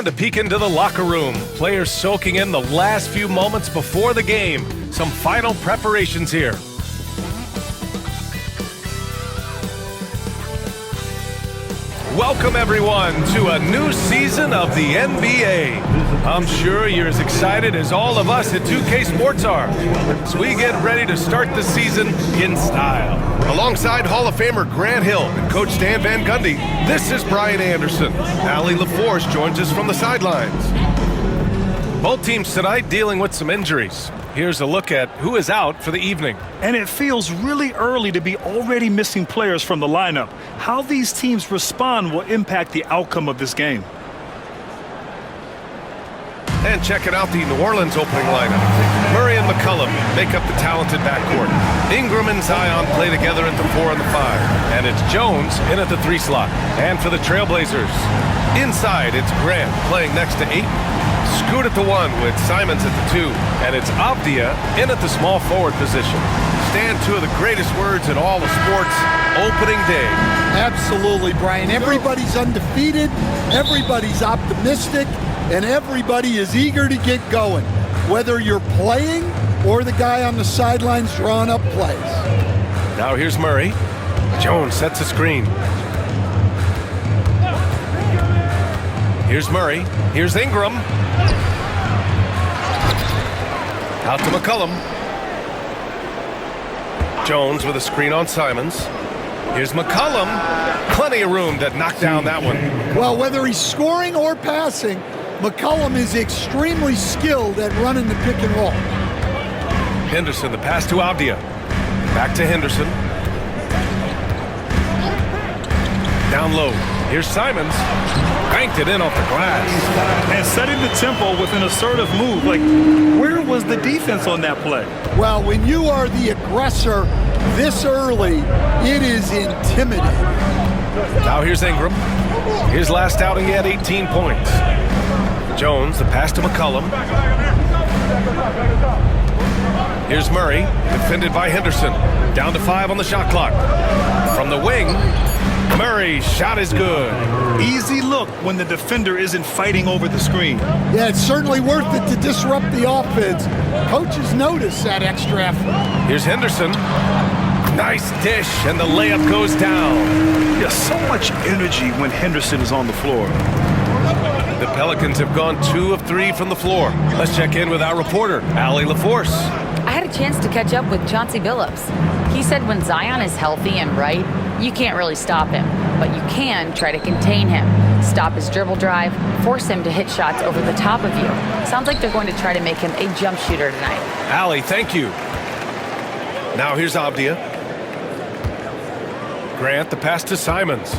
And a peek into the locker room. Players soaking in the last few moments before the game. Some final preparations here. Welcome, everyone, to a new season of the NBA. I'm sure you're as excited as all of us at 2K Sports are, as we get ready to start the season in style. Alongside Hall of Famer Grant Hill and Coach Stan Van Gundy, this is Brian Anderson. Allie LaForce joins us from the sidelines. Both teams tonight dealing with some injuries. Here's a look at who is out for the evening. And it feels really early to be already missing players from the lineup. How these teams respond will impact the outcome of this game. And checking out the New Orleans opening lineup. Murray and McCollum make up the talented backcourt. Ingram and Zion play together at the 4 and the 5. And it's Jones in at the 3 slot. And for the Trailblazers, inside it's Grant playing next to Ayton. Scoot at the 1 with Simons at the 2. And it's Avdia in at the small forward position. Stand two of the greatest words in all of sports, opening day. Absolutely, Brian. Everybody's undefeated, everybody's optimistic, and everybody is eager to get going, whether you're playing or the guy on the sidelines drawing up plays. Now here's Murray. Jones sets a screen. Here's Murray. Here's Ingram. Out to McCollum. Jones with a screen on Simons. Here's McCollum. Plenty of room to knock down that one. Well, whether he's scoring or passing, McCollum is extremely skilled at running the pick and roll. Henderson, the pass to Avdia. Back to Henderson. Down low. Here's Simons. Banked it in off the glass. And setting the tempo with an assertive move. Like, where was the defense on that play? Well, when you are the aggressor this early, it is intimidating. Now here's Ingram. His last outing, he had 18 points. Jones, the pass to McCollum. Here's Murray, defended by Henderson. Down to 5 on the shot clock. From the wing, Murray's shot is good. Easy look when the defender isn't fighting over the screen. Yeah, it's certainly worth it to disrupt the offense. Coaches notice that extra effort. Here's Henderson. Nice dish, and the layup goes down. There's so much energy when Henderson is on the floor. The Pelicans have gone 2 of 3 from the floor. Let's check in with our reporter, Allie LaForce. I had a chance to catch up with Chauncey Billups. He said when Zion is healthy and right, you can't really stop him, but you can try to contain him. Stop his dribble drive, force him to hit shots over the top of you. Sounds like they're going to try to make him a jump shooter tonight. Allie, thank you. Now here's Avdia. Grant, the pass to Simons.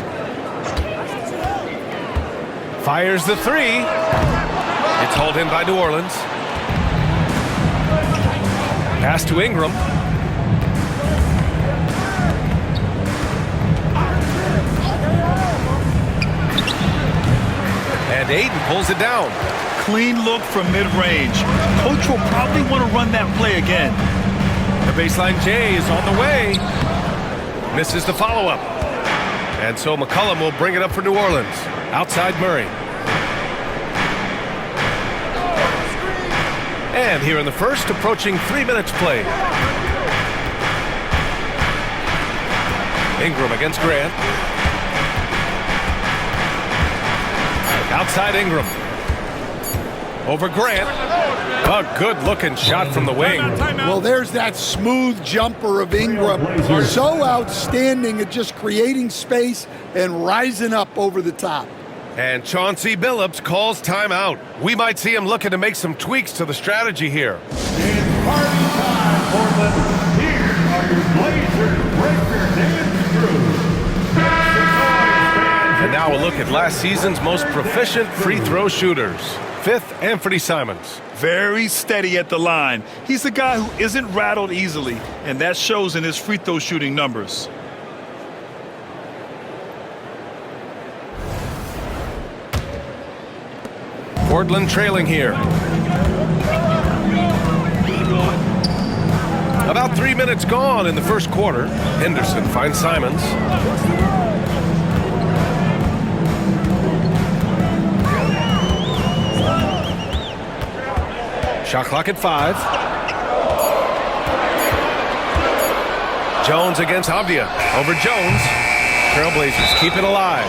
Fires the 3. It's hauled in by New Orleans. Pass to Ingram. And Ayton pulls it down. Clean look from mid-range. Coach will probably want to run that play again. The baseline J is on the way. Misses the follow-up. And so McCollum will bring it up for New Orleans. Outside Murray. And here in the first, approaching 3 minutes played. Ingram against Grant. Outside Ingram. Over Grant. A good-looking shot from the wing. Well, there's that smooth jumper of Ingram. So outstanding at just creating space and rising up over the top. And Chauncey Billups calls timeout. We might see him looking to make some tweaks to the strategy here. It's party time, Portland. Here are your Blazers breakers and screws. And now a look at last season's most proficient free throw shooters. 5th, Anthony Simons. Very steady at the line. He's a guy who isn't rattled easily, and that shows in his free throw shooting numbers. Portland trailing here. About 3 minutes gone in the first quarter. Henderson finds Simons. Shot clock at 5. Jones against Avdia. Over Jones. Trailblazers keep it alive.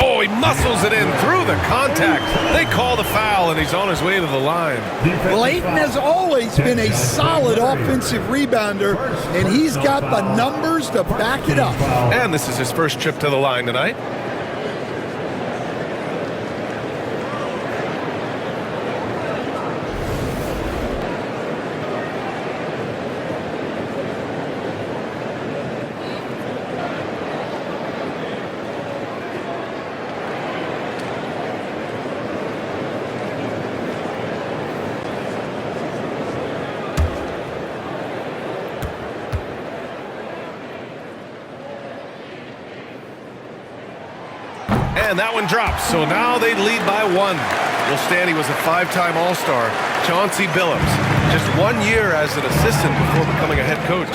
Oh, he muscles it in through the contact. They call the foul, and he's on his way to the line. Well, Ayton has always been a solid offensive rebounder, and he's got the numbers to back it up. And this is his first trip to the line tonight. And that one drops, so now they lead by 1. Will Stanley was a 5-time All-Star. Chauncey Billups, just 1 year as an assistant before becoming a head coach.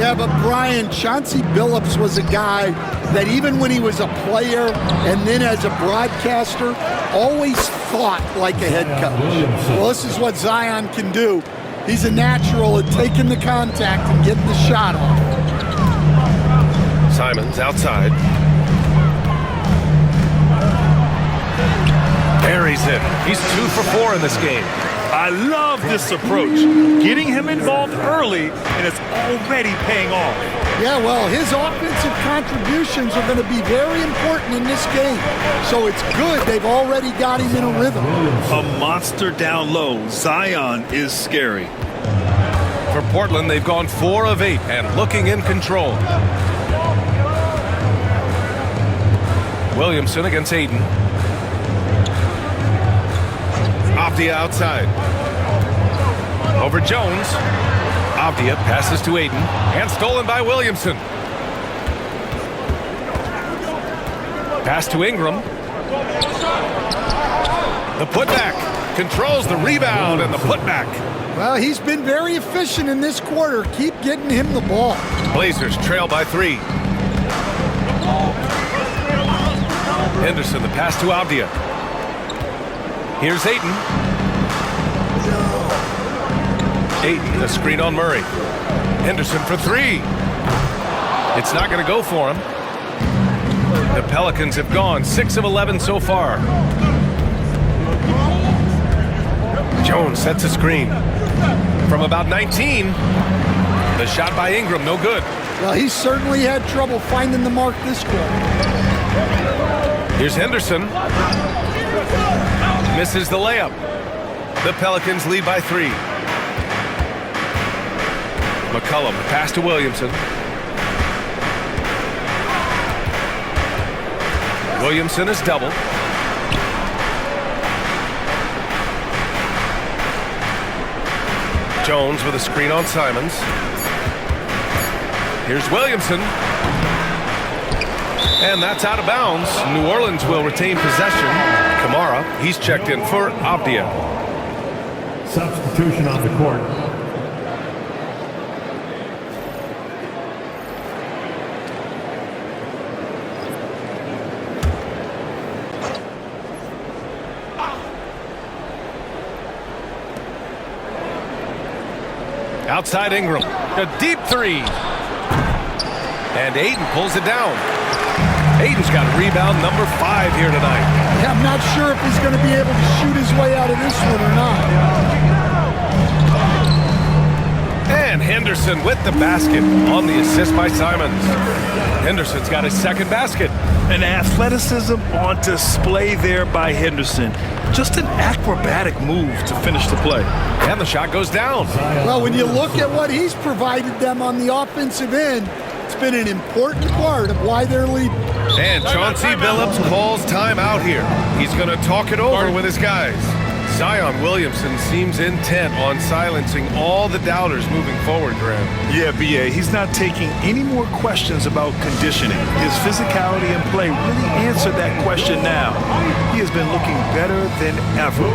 Yeah, but Brian, Chauncey Billups was a guy that even when he was a player and then as a broadcaster, always thought like a head coach. Well, this is what Zion can do. He's a natural at taking the contact and getting the shot off. Simons outside. Buries it. He's 2 for 4 in this game. I love this approach. Getting him involved early, and it's already paying off. Yeah, well, his offensive contributions are going to be very important in this game. So it's good they've already got him in a rhythm. A monster down low. Zion is scary. For Portland, they've gone 4 of 8 and looking in control. Williamson against Aiden. Avdia outside. Over Jones. Avdia passes to Aiden. And stolen by Williamson. Pass to Ingram. The putback. Controls the rebound and the putback. Well, he's been very efficient in this quarter. Keep getting him the ball. Blazers trail by 3. Henderson, the pass to Avdia. Here's Ayton. Ayton, a screen on Murray. Henderson for 3. It's not going to go for him. The Pelicans have gone 6 of 11 so far. Jones sets a screen. From about 19, the shot by Ingram, no good. Well, he certainly had trouble finding the mark this quarter. Here's Henderson. Misses the layup. The Pelicans lead by 3. McCollum, pass to Williamson. Williamson is doubled. Jones with a screen on Simons. Here's Williamson. And that's out of bounds. New Orleans will retain possession. Kamara, he's checked in for Avdia. Substitution on the court. Outside Ingram, a deep 3. And Ayton pulls it down. Ayton's got rebound number 5 here tonight. Yeah, I'm not sure if he's going to be able to shoot his way out of this one or not. And Henderson with the basket on the assist by Simons. Henderson's got his second basket. An athleticism on display there by Henderson. Just an acrobatic move to finish the play. And the shot goes down. Well, when you look at what he's provided them on the offensive end, it's been an important part of why they're leading. And Chauncey Billups calls time out here. He's going to talk it over with his guys. Zion Williamson seems intent on silencing all the doubters moving forward, Graham. Yeah, B.A., he's not taking any more questions about conditioning. His physicality and play really answered that question now. He has been looking better than ever.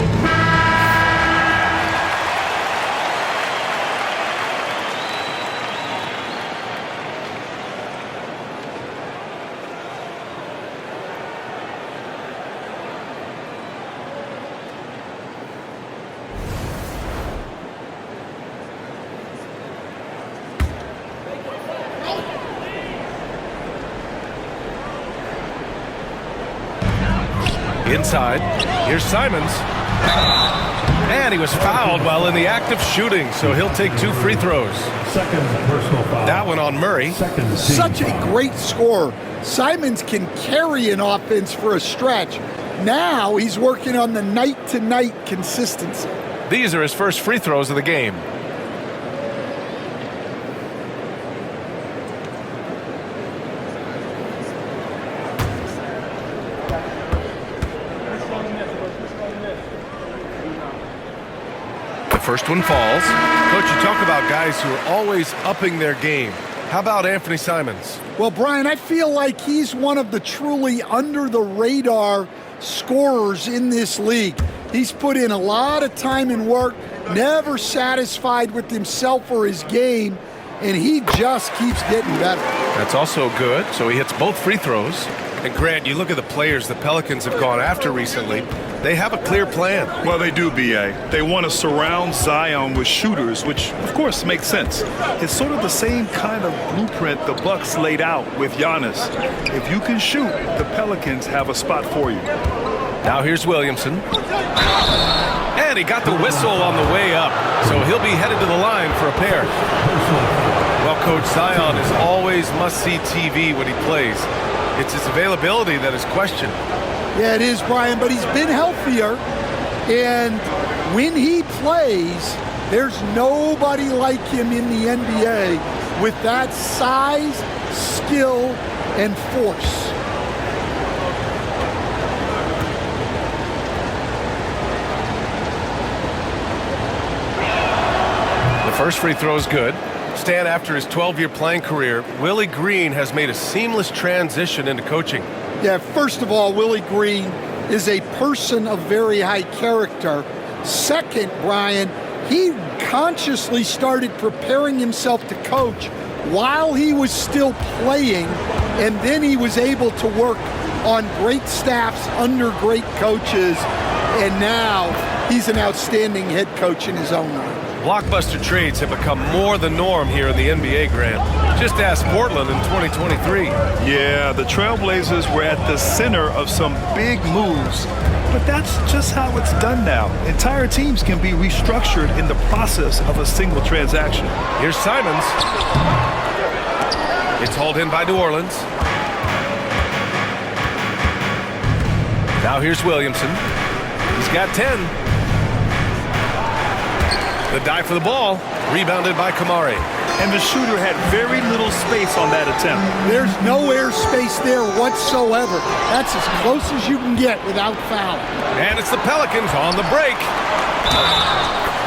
Inside. Here's Simons. And he was fouled while in the act of shooting, so he'll take 2 free throws. Second personal foul. That one on Murray. Second Such a great scorer. Simons can carry an offense for a stretch. Now he's working on the night-to-night consistency. These are his first free throws of the game. The first one falls. Coach, you talk about guys who are always upping their game. How about Anthony Simons? Well, Brian, I feel like he's one of the truly under-the-radar scorers in this league. He's put in a lot of time and work, never satisfied with himself or his game, and he just keeps getting better. That's also good, so he hits both free throws. And Grant, you look at the players the Pelicans have gone after recently, they have a clear plan. Well, they do, B.A. They want to surround Zion with shooters, which, of course, makes sense. It's sort of the same kind of blueprint the Bucks laid out with Giannis. If you can shoot, the Pelicans have a spot for you. Now here's Williamson. And he got the whistle on the way up, so he'll be headed to the line for a pair. Well, Coach, Zion is always must-see TV when he plays. It's his availability that is questioned. Yeah, it is, Brian, but he's been healthier, and when he plays, there's nobody like him in the NBA with that size, skill, and force. The first free throw is good. Stan, after his 12-year playing career, Willie Green has made a seamless transition into coaching. Yeah, first of all, Willie Green is a person of very high character. Second, Brian, he consciously started preparing himself to coach while he was still playing, and then he was able to work on great staffs under great coaches, and now he's an outstanding head coach in his own right. Blockbuster trades have become more the norm here in the NBA, Grant. Just ask Portland in 2023. Yeah, the Trailblazers were at the center of some big moves, but that's just how it's done now. Entire teams can be restructured in the process of a single transaction. Here's Simons. It's hauled in by New Orleans. Now here's Williamson. He's got 10. The dive for the ball, rebounded by Kamari. And the shooter had very little space on that attempt. There's no air space there whatsoever. That's as close as you can get without foul. And it's the Pelicans on the break.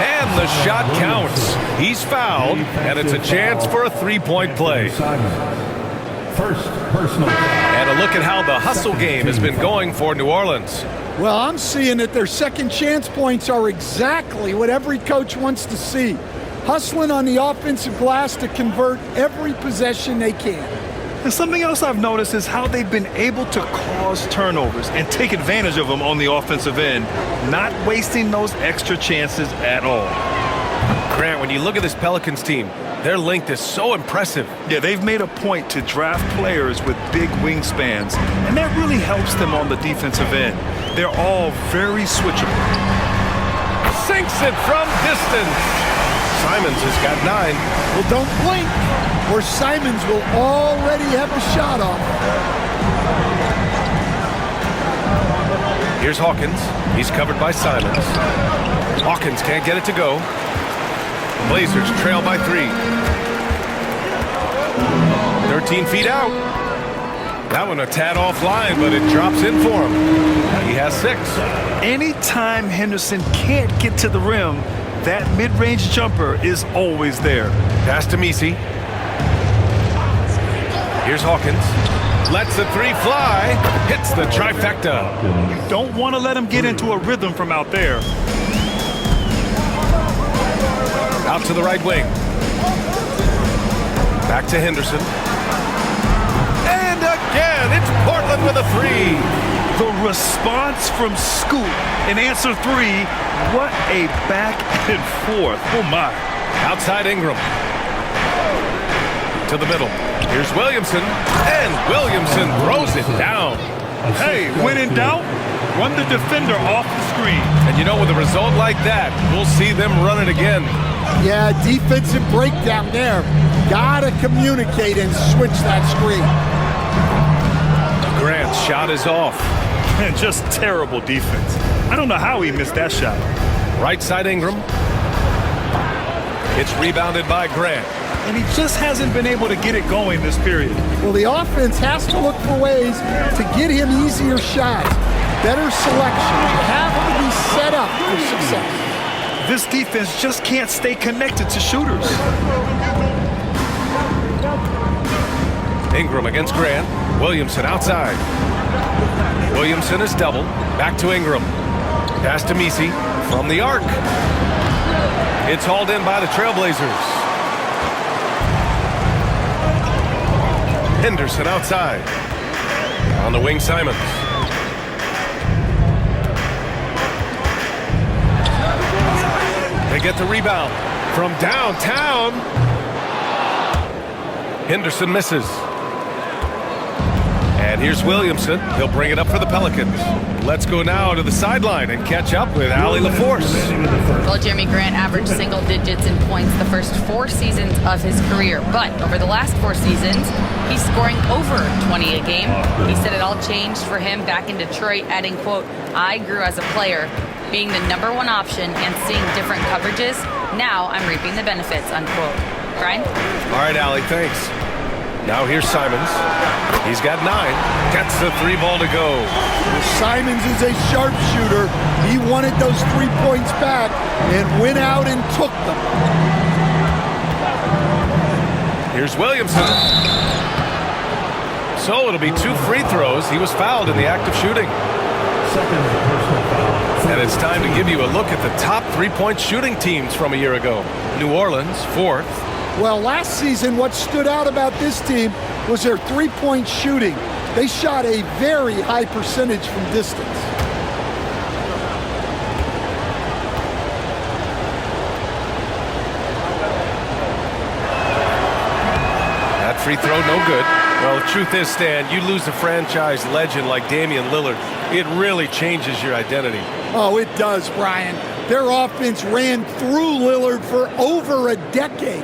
And the shot counts. He's fouled, and it's a chance for a three-point play. First personal foul. And a look at how the hustle game has been going for New Orleans. Well, I'm seeing that their second chance points are exactly what every coach wants to see. Hustling on the offensive glass to convert every possession they can. And something else I've noticed is how they've been able to cause turnovers and take advantage of them on the offensive end, not wasting those extra chances at all. Grant, when you look at this Pelicans team, their length is so impressive. Yeah, they've made a point to draft players with big wingspans, and that really helps them on the defensive end. They're all very switchable. Sinks it from distance. Simons has got 9. Well, don't blink, or Simons will already have a shot off. Here's Hawkins. He's covered by Simons. Hawkins can't get it to go. Blazers trail by 3. 13 feet out. That one a tad offline, but it drops in for him. He has 6. Anytime Henderson can't get to the rim, that mid-range jumper is always there. Pass to Misi. Here's Hawkins. Lets the 3 fly. Hits the trifecta. You don't want to let him get into a rhythm from out there. Out to the right wing. Back to Henderson. And again, it's Portland with a 3. The response from Scoot in answer 3, what a back and forth. Oh my. Outside Ingram. To the middle. Here's Williamson. And Williamson throws it down. Hey, when in doubt, Run the defender off the screen. And you know, with a result like that, we'll see them run it again. Yeah, defensive breakdown there. Gotta communicate and switch that screen. Grant's shot is off. And just terrible defense. I don't know how he missed that shot. Right side Ingram. It's rebounded by Grant. And he just hasn't been able to get it going this period. Well, the offense has to look for ways to get him easier shots, better selection. You have to be set up for success. This defense just can't stay connected to shooters. Ingram against Grant. Williamson outside. Williamson is doubled. Back to Ingram. Pass to Messi from the arc. It's hauled in by the Trailblazers. Henderson outside. On the wing, Simons. They get the rebound from downtown. Henderson misses. And here's Williamson. He'll bring it up for the Pelicans. Let's go now to the sideline and catch up with Allie LaForce. Well, Jeremy Grant averaged single digits in points the first 4 seasons of his career. But over the last 4 seasons, he's scoring over 20 a game. He said it all changed for him back in Detroit, adding, quote, "I grew as a player, being the #1 option and seeing different coverages. Now I'm reaping the benefits," unquote. Brian? All right, Allie, thanks. Now here's Simons. He's got 9. Gets the 3 ball to go. Simons is a sharpshooter. He wanted those 3 points back and went out and took them. Here's Williamson. So it'll be 2 free throws. He was fouled in the act of shooting. And it's time to give you a look at the top 3-point shooting teams from a year ago. New Orleans, 4th. Well, last season, what stood out about this team was their 3-point shooting. They shot a very high percentage from distance. That free throw, no good. Well, the truth is, Stan, you lose a franchise legend like Damian Lillard, it really changes your identity. Oh, it does, Brian. Their offense ran through Lillard for over a decade.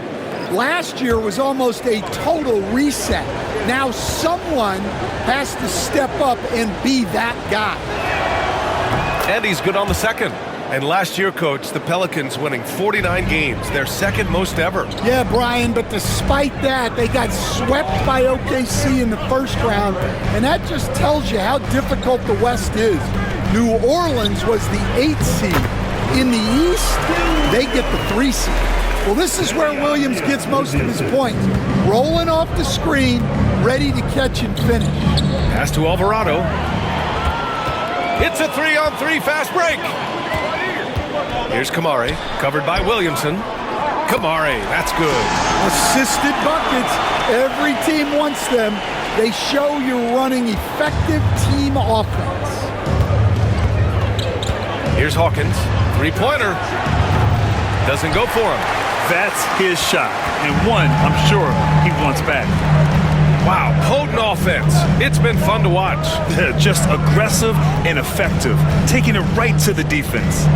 Last year was almost a total reset. Now someone has to step up and be that guy. And he's good on the second. And last year, Coach, the Pelicans winning 49 games, their second most ever. Yeah, Brian, but despite that, they got swept by OKC in the first round, and that just tells you how difficult the West is. New Orleans was the 8th seed. In the East, they get the 3 seed. Well, this is where Williams gets most of his points. Rolling off the screen, ready to catch and finish. Pass to Alvarado. It's a 3-on-3 fast break. Here's Kamari, covered by Williamson. Kamari, that's good. Assisted buckets. Every team wants them. They show you're running effective team offense. Here's Hawkins, 3-pointer. Doesn't go for him. That's his shot, and one I'm sure he wants back. Wow, potent offense. It's been fun to watch. Just aggressive and effective, taking it right to the defense.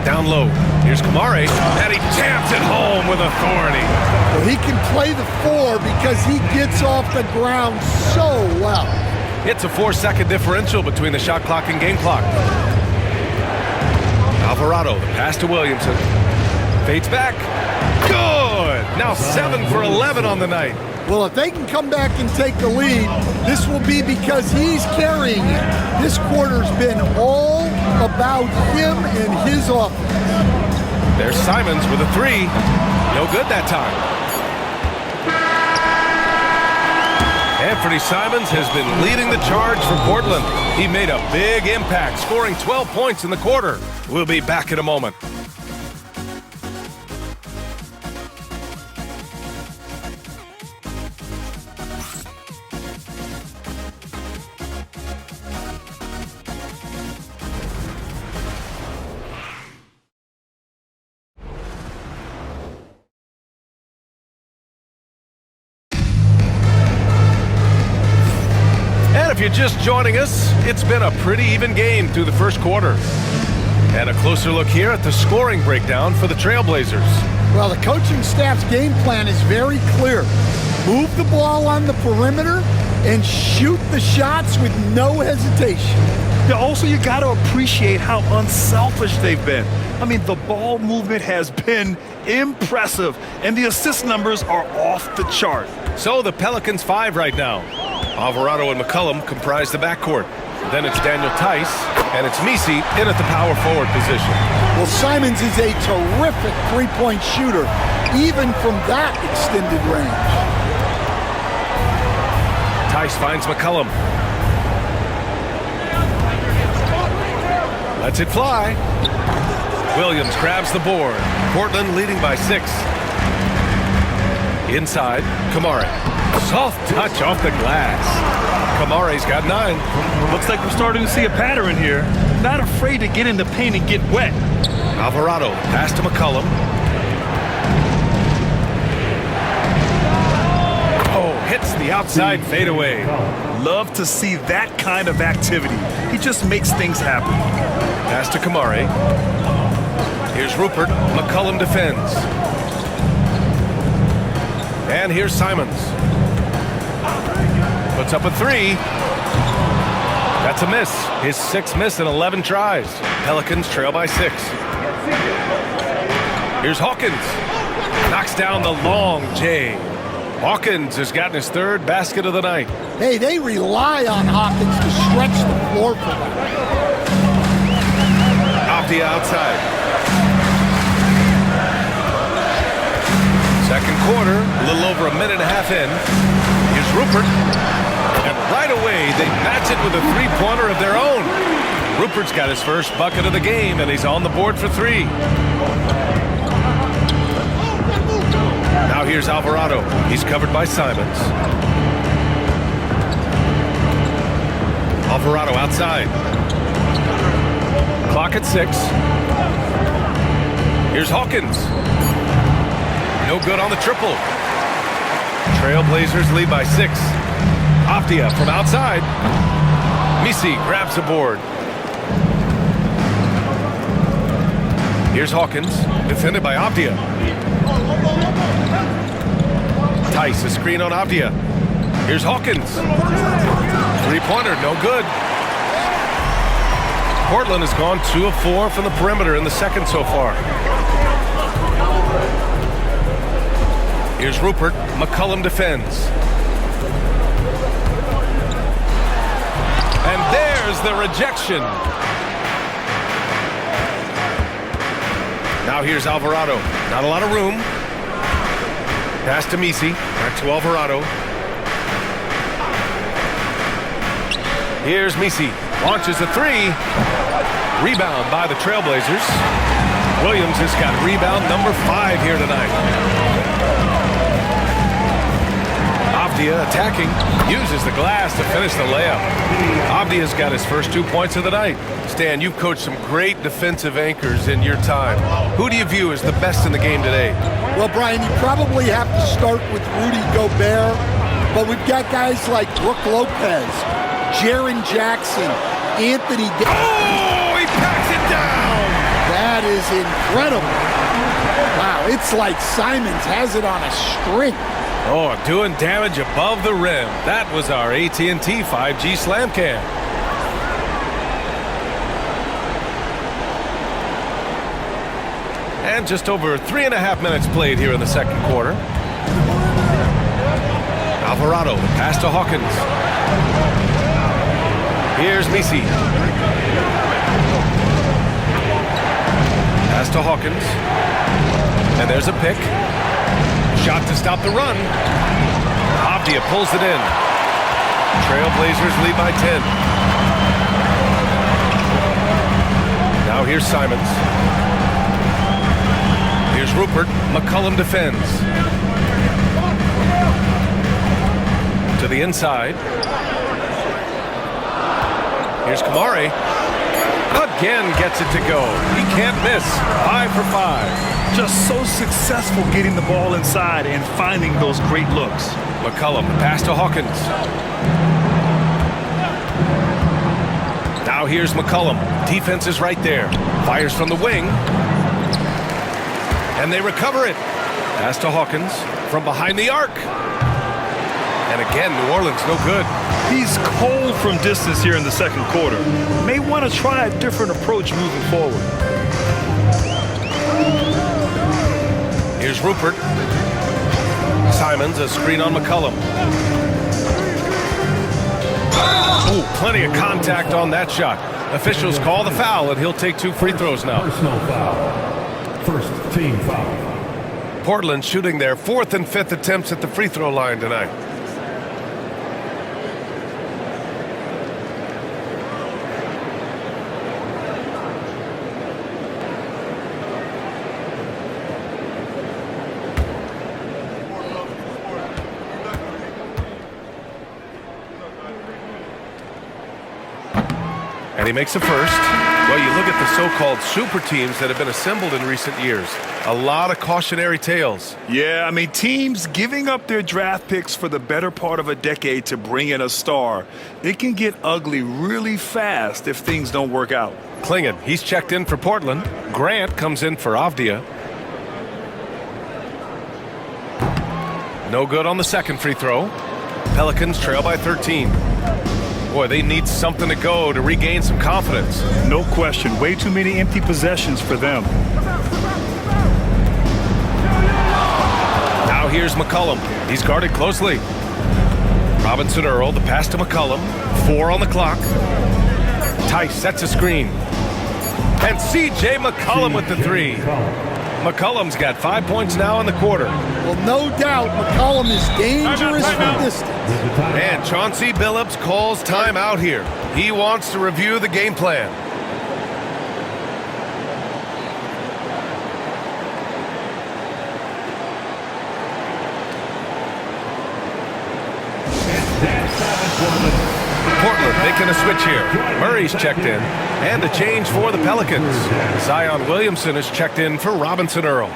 Down low, here's Kamari, and he jams it home with authority. Well, he can play the 4 because he gets off the ground so well. It's a 4-second differential between the shot clock and game clock. Alvarado, the pass to Williamson. Fades back. Good! Now 7 for 11 on the night. Well, if they can come back and take the lead, this will be because he's carrying it. This quarter's been all about him and his offense. There's Simons with a 3. No good that time. Anthony Simons has been leading the charge for Portland. He made a big impact, scoring 12 points in the quarter. We'll be back in a moment. If you're just joining us, It's been a pretty even game through the first quarter. And a closer look here at the scoring breakdown for the Trailblazers. Well, the coaching staff's game plan is very clear. Move the ball on the perimeter and shoot the shots with no hesitation. Yeah, also, you got to appreciate how unselfish they've been. I mean, the ball movement has been impressive, and the assist numbers are off the chart. So the Pelicans 5 right now. Alvarado and McCollum comprise the backcourt. Then it's Daniel Tice, and it's Misi in at the power forward position. Well, Simons is a terrific three-point shooter, even from that extended range. Tice finds McCollum. Lets it fly. Williams grabs the board. Portland leading by 6. Inside, Kamari. Soft touch off the glass. Kamari's got 9. Looks like we're starting to see a pattern here. Not afraid to get in the paint and get wet. Alvarado pass to McCollum. Oh, hits the outside fadeaway. Love to see that kind of activity. He just makes things happen. Pass to Kamari. Here's Rupert. McCollum defends. And here's Simons. Puts up a 3. That's a miss. His 6th miss in 11 tries. Pelicans trail by 6. Here's Hawkins. Knocks down the long J. Hawkins has gotten his 3rd basket of the night. Hey, they rely on Hawkins to stretch the floor for them. Off the outside. Second quarter, a little over a minute and a half in. Here's Rupert. And right away, they match it with a three-pointer of their own. Rupert's got his first bucket of the game, and he's on the board for 3. Now here's Alvarado. He's covered by Simons. Alvarado outside. Clock at 6. Here's Hawkins. No good on the triple. Trailblazers lead by 6. Afdia from outside. Misi grabs the board. Here's Hawkins, defended by Afdia. Tice, a screen on Afdia. Here's Hawkins. Three-pointer, no good. Portland has gone 2 of 4 from the perimeter in the second so far. Here's Rupert. McCollum defends. And there's the rejection. Now here's Alvarado. Not a lot of room. Pass to Misi. Back to Alvarado. Here's Misi. Launches a 3. Rebound by the Trailblazers. Williams has got rebound number 5 here tonight. Avdia attacking, uses the glass to finish the layup. Avdia's got his first 2 points of the night. Stan, you've coached some great defensive anchors in your time. Who do you view as the best in the game today? Well, Brian, you probably have to start with Rudy Gobert, but we've got guys like Brook Lopez, Jaren Jackson, Anthony Davis. Oh, he packs it down! That is incredible. Wow, it's like Simons has it on a string. Oh, doing damage above the rim. That was our AT&T 5G Slam Cam. And just over 3.5 minutes played here in the second quarter. Alvarado, pass to Hawkins. Here's Misi. Pass to Hawkins. And there's a pick. Shot to stop the run. Avdia pulls it in. Trailblazers lead by 10. Now here's Simons. Here's Rupert. McCollum defends. To the inside. Here's Kamari. Again gets it to go. He can't miss. 5 for 5. Just so successful getting the ball inside and finding those great looks. McCollum, pass to Hawkins. Now here's McCollum. Defense is right there. Fires from the wing. And they recover it. Pass to Hawkins from behind the arc. And again, New Orleans no good. He's cold from distance here in the second quarter. May want to try a different approach moving forward. Here's Rupert. Simons, a screen on McCollum. Ooh, plenty of contact on that shot. Officials call the foul, and he'll take 2 free throws now. Personal foul. First team foul. Portland shooting their 4th and 5th attempts at the free throw line tonight. And he makes a first. Well, you look at the so-called super teams that have been assembled in recent years. A lot of cautionary tales. Yeah, I mean, teams giving up their draft picks for the better part of a decade to bring in a star. It can get ugly really fast if things don't work out. Klingon, he's checked in for Portland. Grant comes in for Avdia. No good on the second free throw. Pelicans trail by 13. Boy, they need something to go to regain some confidence. No question. Way too many empty possessions for them. Now here's McCollum. He's guarded closely. Robinson Earl, the pass to McCollum. 4 on the clock. Tice sets a screen. And C.J. McCollum with the 3. McCollum's got 5 points now in the quarter. Well, no doubt McCollum is dangerous from distance. And Chauncey Billups calls timeout here. He wants to review the game plan. Portland making a switch here. Murray's checked in. And a change for the Pelicans. Zion Williamson is checked in for Robinson Earl.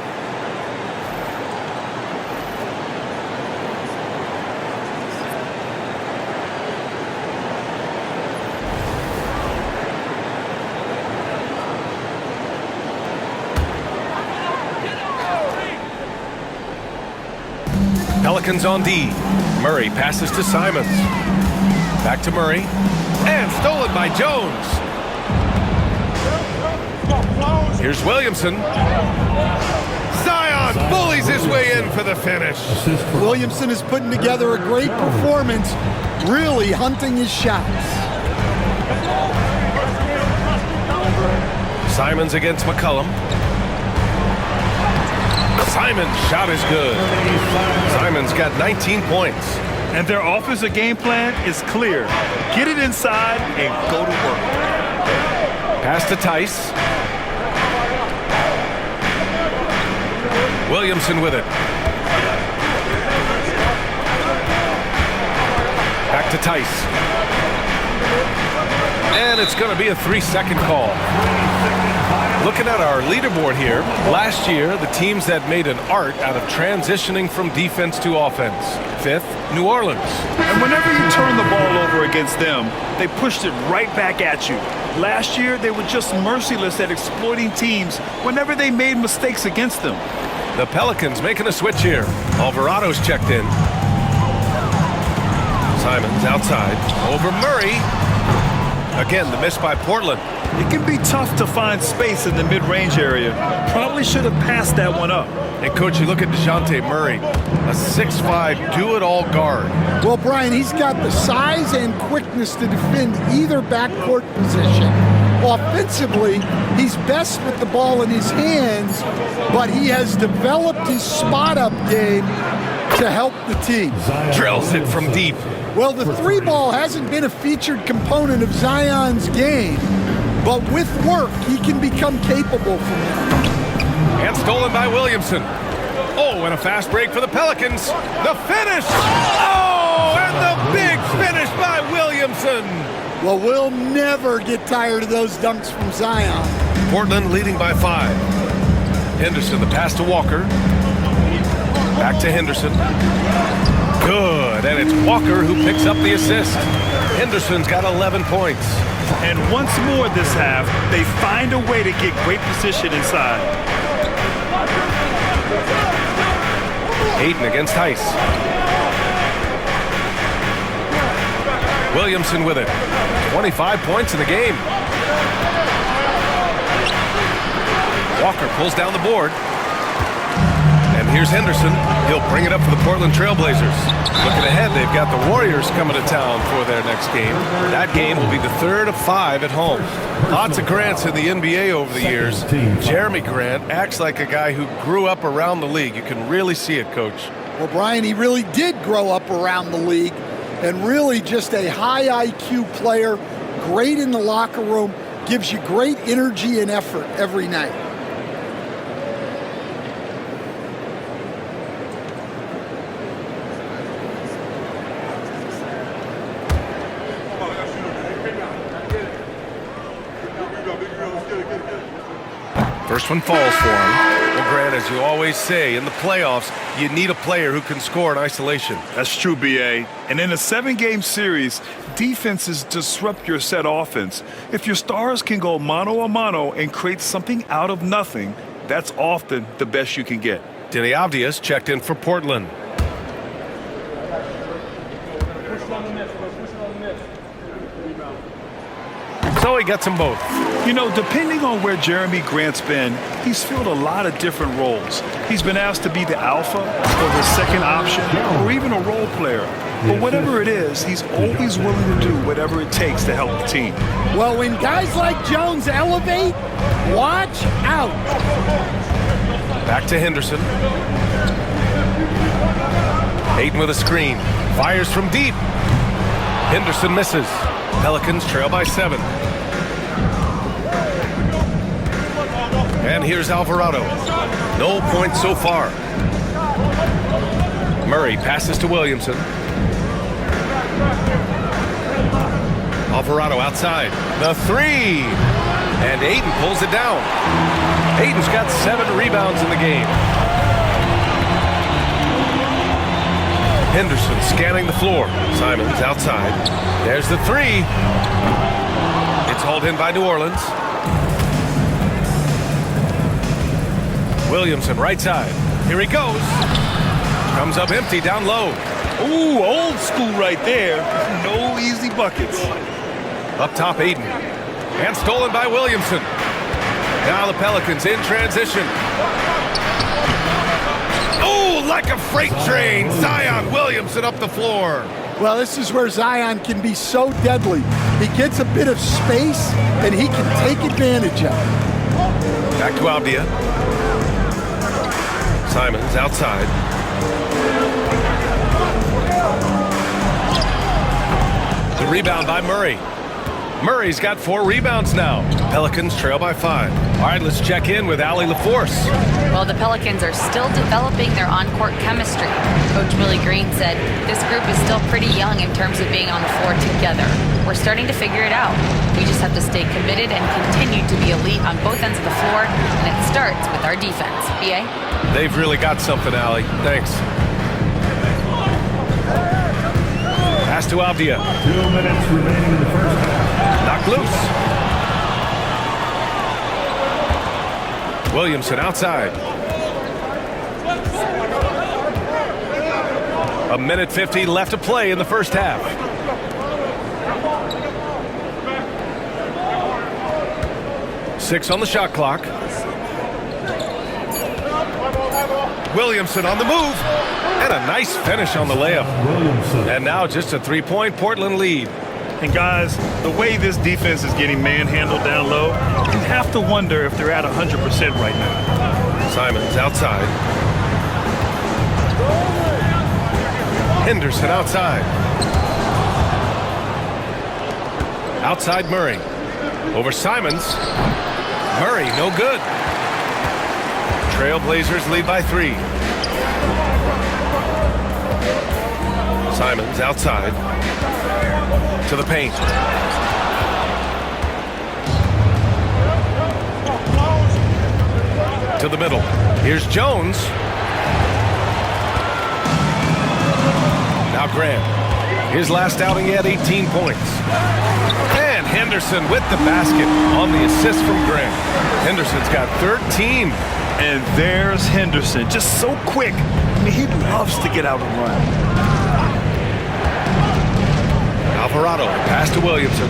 Pelicans on D. Murray passes to Simons. Back to Murray. And stolen by Jones. Here's Williamson. Zion bullies his way in for the finish. Williamson is putting together a great performance, really hunting his shots. Simons against McCollum. Simon's shot is good. Simon's got 19 points. And their offensive game plan is clear. Get it inside and go to work. Pass to Tice. Williamson with it. Back to Tice. And it's going to be a 3-second call. Looking at our leaderboard here, last year, the teams that made an art out of transitioning from defense to offense. 5th, New Orleans. And whenever you turn the ball over against them, they pushed it right back at you. Last year, they were just merciless at exploiting teams whenever they made mistakes against them. The Pelicans making a switch here. Alvarado's checked in. Simons outside. Over Murray. Again, the miss by Portland. It can be tough to find space in the mid-range area. Probably should have passed that one up. And, Coach, you look at DeJounte Murray, a 6'5", do-it-all guard. Well, Brian, he's got the size and quickness to defend either backcourt position. Offensively, he's best with the ball in his hands, but he has developed his spot-up game to help the team. Drills it from deep. Well, the 3-ball hasn't been a featured component of Zion's game, but with work, he can become capable from that. And stolen by Williamson. Oh, and a fast break for the Pelicans. The finish! Oh, and the big finish by Williamson. Well, we'll never get tired of those dunks from Zion. Portland leading by 5. Henderson, the pass to Walker. Back to Henderson. Good, and it's Walker who picks up the assist. Henderson's got 11 points. And once more this half, they find a way to get great position inside. Ayton against Heiss. Williamson with it. 25 points in the game. Walker pulls down the board. And here's Henderson. He'll bring it up for the Portland Trailblazers. Looking ahead, they've got the Warriors coming to town for their next game. That game will be the third of 5 at home. Lots of Grants in the NBA over the years. Jeremy Grant acts like a guy who grew up around the league. You can really see it, Coach. Well, Brian, he really did grow up around the league and really just a high IQ player, great in the locker room, gives you great energy and effort every night. First one falls for him. Well, Grant, as you always say, in the playoffs, you need a player who can score in isolation. That's true, B.A. And in a 7-game series, defenses disrupt your set offense. If your stars can go mano-a-mano and create something out of nothing, that's often the best you can get. Denny Avdia's checked in for Portland. So he gets them both. You know, depending on where Jeremy Grant's been, he's filled a lot of different roles. He's been asked to be the alpha or the second option or even a role player. But whatever it is, he's always willing to do whatever it takes to help the team. Well, when guys like Jones elevate, watch out. Back to Henderson. Ayton with a screen. Fires from deep. Henderson misses. Pelicans trail by 7. And here's Alvarado. No points so far. Murray passes to Williamson. Alvarado outside. The 3. And Ayton pulls it down. Ayton's got 7 rebounds in the game. Henderson scanning the floor. Simons outside. There's the 3. It's hauled in by New Orleans. Williamson right side. Here he goes. Comes up empty down low. Ooh, old school right there. No easy buckets. Up top, Ayton. And stolen by Williamson. Now the Pelicans in transition. Oh, like a freight train. Zion Williamson up the floor. Well, this is where Zion can be so deadly. He gets a bit of space, and he can take advantage of it. Back to Avdia. Simons outside. The rebound by Murray. Murray's got 4 rebounds now. Pelicans trail by 5. All right, let's check in with Allie LaForce. Well, the Pelicans are still developing their on-court chemistry. Coach Willie Green said this group is still pretty young in terms of being on the floor together. We're starting to figure it out. We just have to stay committed and continue to be elite on both ends of the floor, and it starts with our defense. B.A.? They've really got something, Allie. Thanks. Pass to Avdia. 2 minutes remaining in the first half. Knocked loose. Williamson outside. A minute 50 left to play in the first half. Six on the shot clock. Williamson on the move. And a nice finish on the layup. And now just a 3-point Portland lead. And guys, the way this defense is getting manhandled down low, you have to wonder if they're at 100% right now. Simons outside. Henderson outside. Outside Murray. Over Simons. Murray, no good. Trailblazers lead by 3. Simons outside. To the paint. To the middle. Here's Jones. Now Grant. His last outing, he had 18 points. And Henderson with the basket on the assist from Grant. Henderson's got 13. And there's Henderson, just so quick. I mean, he loves to get out and run. Alvarado, pass to Williamson.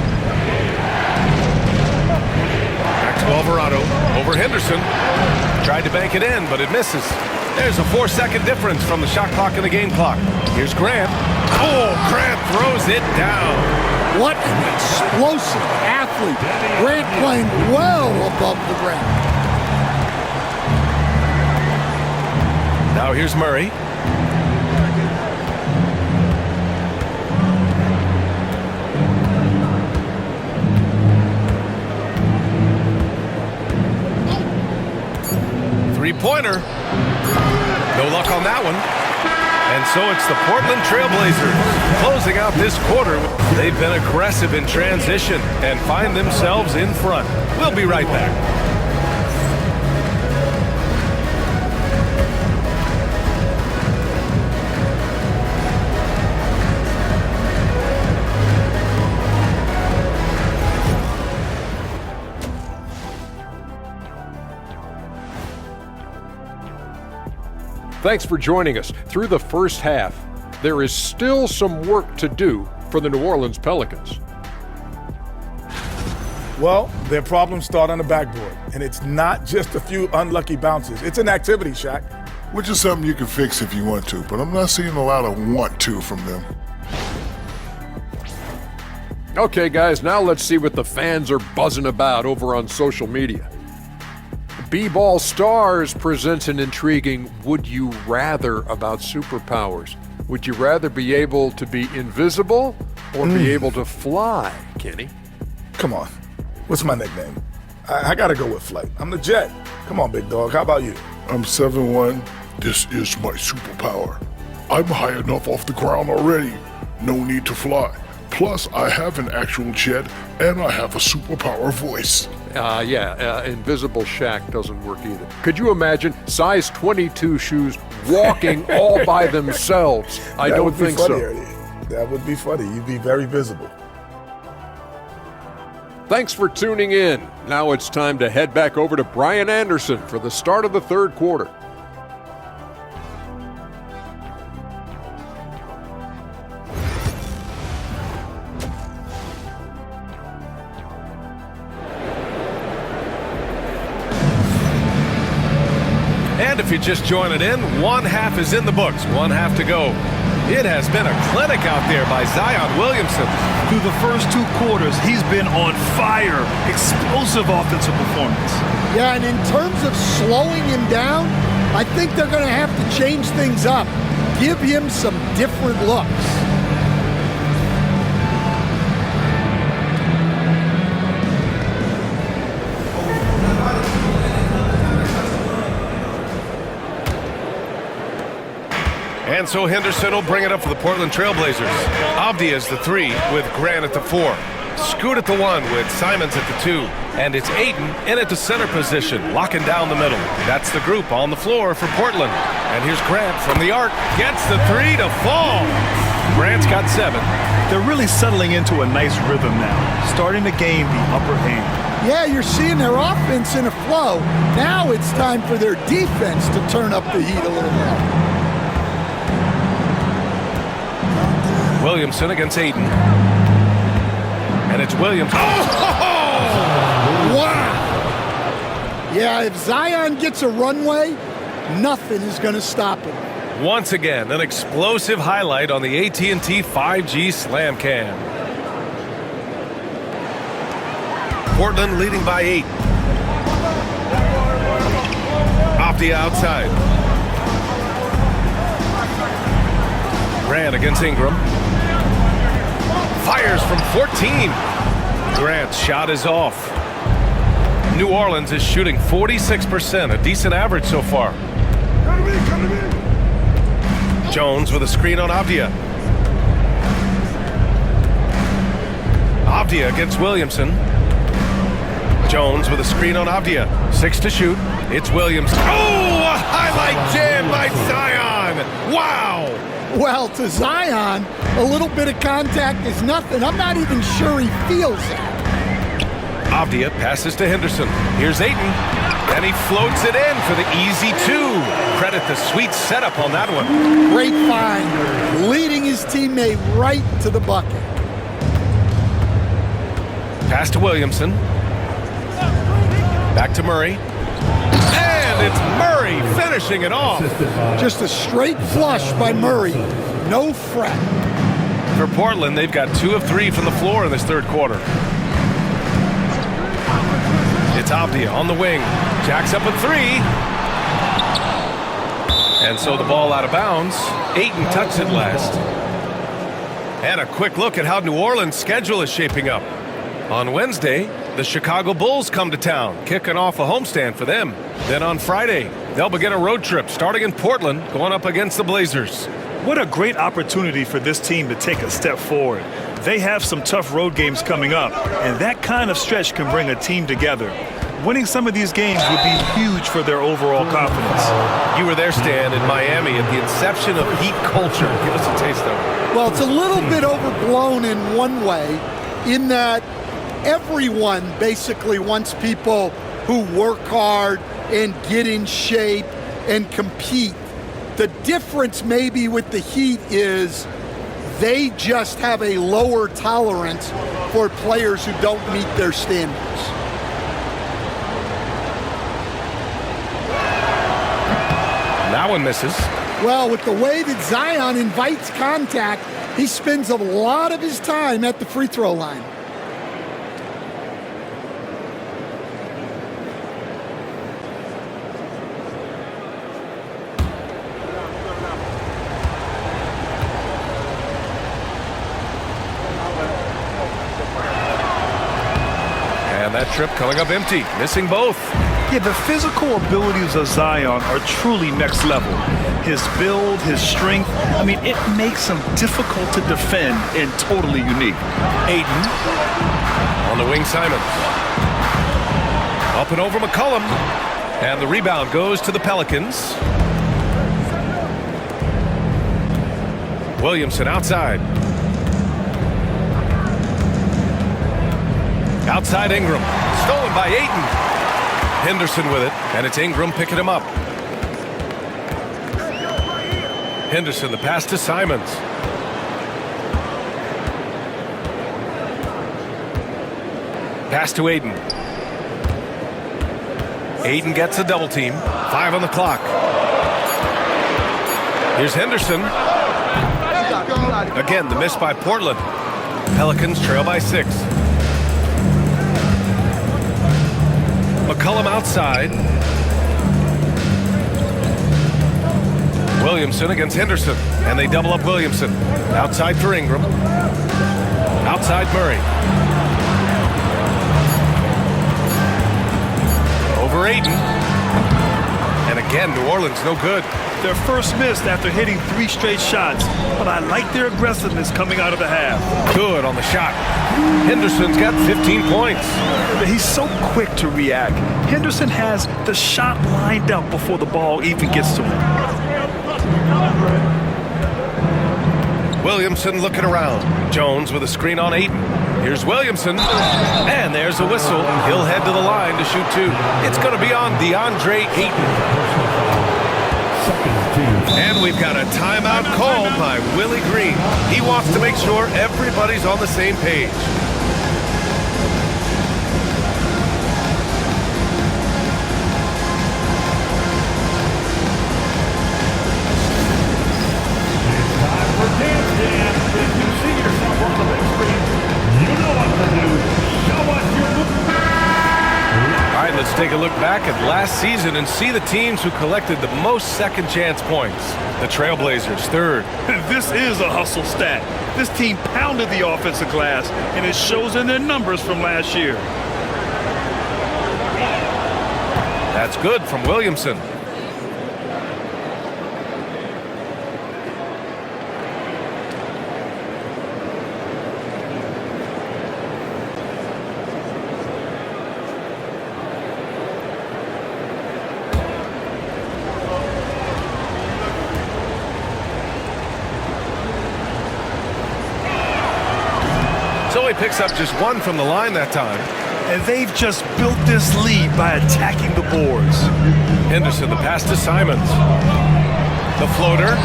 Back to Alvarado, over Henderson. Tried to bank it in, but it misses. There's a 4-second difference from the shot clock and the game clock. Here's Grant. Oh, Grant throws it down. What an explosive athlete. Grant playing well above the ground. Now here's Murray. Three-pointer. No luck on that one. And so it's the Portland Trailblazers closing out this quarter. They've been aggressive in transition and find themselves in front. We'll be right back. Thanks for joining us. Through the first half, there is still some work to do for the New Orleans Pelicans. Well, their problems start on the backboard, and it's not just a few unlucky bounces. It's an activity, Shaq. Which is something you can fix if you want to, but I'm not seeing a lot of want to from them. Okay, guys, now let's see what the fans are buzzing about over on social media. B-Ball Stars presents an intriguing would you rather about superpowers. Would you rather be able to be invisible or be able to fly, Kenny? Come on. What's my nickname? I gotta go with Flight. I'm the Jet. Come on, big dog. How about you? I'm 7'1". This is my superpower. I'm high enough off the ground already. No need to fly. Plus, I have an actual jet, and I have a superpower voice. Invisible Shaq doesn't work either. Could you imagine size 22 shoes walking all by themselves? I don't think so. That would be funny. You'd be very visible. Thanks for tuning in. Now it's time to head back over to Brian Anderson for the start of the third quarter. And if you're just joining in, one half is in the books, one half to go. It has been a clinic out there by Zion Williamson. Through the first two quarters, he's been on fire. Explosive offensive performance. Yeah, and in terms of slowing him down, I think they're going to have to change things up. Give him some different looks. And so Henderson will bring it up for the Portland Trailblazers. Avdia's the 3 with Grant at the 4. Scoot at the 1 with Simons at the 2. And it's Ayton in at the center position, locking down the middle. That's the group on the floor for Portland. And here's Grant from the arc. Gets the 3 to fall. Grant's got 7. They're really settling into a nice rhythm now, starting to gain the upper hand. Yeah, you're seeing their offense in a flow. Now it's time for their defense to turn up the heat a little more. Williamson against Ayton. And it's Williams. Oh! Wow! Yeah, if Zion gets a runway, nothing is going to stop him. Once again, an explosive highlight on the AT&T 5G Slam Cam. Portland leading by 8. Avdia outside. Grant against Ingram. Fires from 14. Grant's shot is off. New Orleans is shooting 46%, a decent average so far. Jones with a screen on Avdia. Avdia against Williamson. Jones with a screen on Avdia. 6 to shoot. It's Williams. Oh, a highlight jam by Zion. Wow. Well, to Zion, a little bit of contact is nothing. I'm not even sure he feels it. Avdia passes to Henderson. Here's Ayton, and he floats it in for the easy two. Credit the sweet setup on that one. Great find, leading his teammate right to the bucket. Pass to Williamson. Back to Murray. And it's Murray finishing it off. Just a straight flush by Murray. No fret. For Portland, they've got 2 of 3 from the floor in this third quarter. It's Avdia on the wing. Jacks up a 3. And so the ball out of bounds. Ayton touched it last. And a quick look at how New Orleans' schedule is shaping up. On Wednesday, the Chicago Bulls come to town, kicking off a homestand for them. Then on Friday, they'll begin a road trip starting in Portland, going up against the Blazers. What a great opportunity for this team to take a step forward. They have some tough road games coming up, and that kind of stretch can bring a team together. Winning some of these games would be huge for their overall confidence. You were there, Stan, in Miami at the inception of Heat culture. Give us a taste of it. Well, it's a little bit overblown in one way, in that everyone basically wants people who work hard and get in shape and compete. The difference maybe with the Heat is they just have a lower tolerance for players who don't meet their standards. That one misses. Well, with the way that Zion invites contact, he spends a lot of his time at the free throw line. That trip coming up empty, missing both. Yeah, the physical abilities of Zion are truly next level. His build, his strength, I mean, it makes him difficult to defend and totally unique. Ayton on the wing, Simons. Up and over McCollum. And the rebound goes to the Pelicans. Williamson outside. Outside Ingram, stolen by Ayton. Henderson with it, and it's Ingram picking him up. Henderson, the pass to Simons. Pass to Ayton. Ayton gets a double team. 5 on the clock. Here's Henderson. Again, the miss by Portland. Pelicans trail by 6. McCollum outside. Williamson against Henderson, and they double up Williamson. Outside for Ingram. Outside Murray. Over Ayton. And again, New Orleans no good. Their first miss after hitting 3 straight shots, but I like their aggressiveness coming out of the half. Good on the shot. Henderson's got 15 points. He's so quick to react. Henderson has the shot lined up before the ball even gets to him. Williamson looking around. Jones with a screen on Ayton. Here's Williamson. And there's a whistle. He'll head to the line to shoot 2. It's going to be on DeAndre Ayton. And we've got a timeout called by Willie Green. He wants to make sure everybody's on the same page. It's time for Dance Dance. If you see yourself on the big screen, you know what to do. Show us your move. All right, let's take a look back at last season and see the teams who collected the most second chance points. The Trailblazers, 3rd. This is a hustle stat. This team pounded the offensive glass, and it shows in their numbers from last year. That's good from Williamson. picks up just one from the line that time. And they've just built this lead by attacking the boards. Henderson, the pass to Simons. The floater.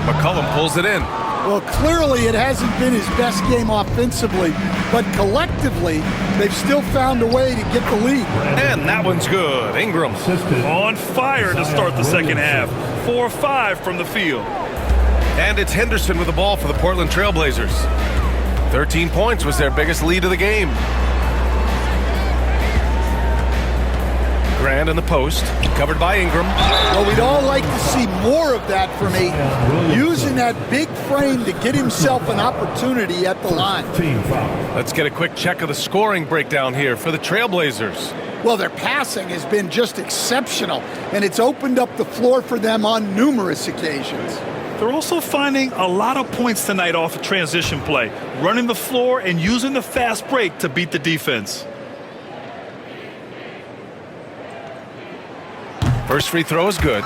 McCollum pulls it in. Well, clearly it hasn't been his best game offensively, but collectively, they've still found a way to get the lead. And that one's good. Ingram. On fire to start the second half. 4-5 from the field. And it's Henderson with the ball for the Portland Trailblazers. 13 points was their biggest lead of the game. Grant in the post, covered by Ingram. Well, we'd all like to see more of that from Ayton, using that big frame to get himself an opportunity at the line. Let's get a quick check of the scoring breakdown here for the Trailblazers. Well, their passing has been just exceptional, and it's opened up the floor for them on numerous occasions. They're also finding a lot of points tonight off of transition play, running the floor and using the fast break to beat the defense. First free throw is good.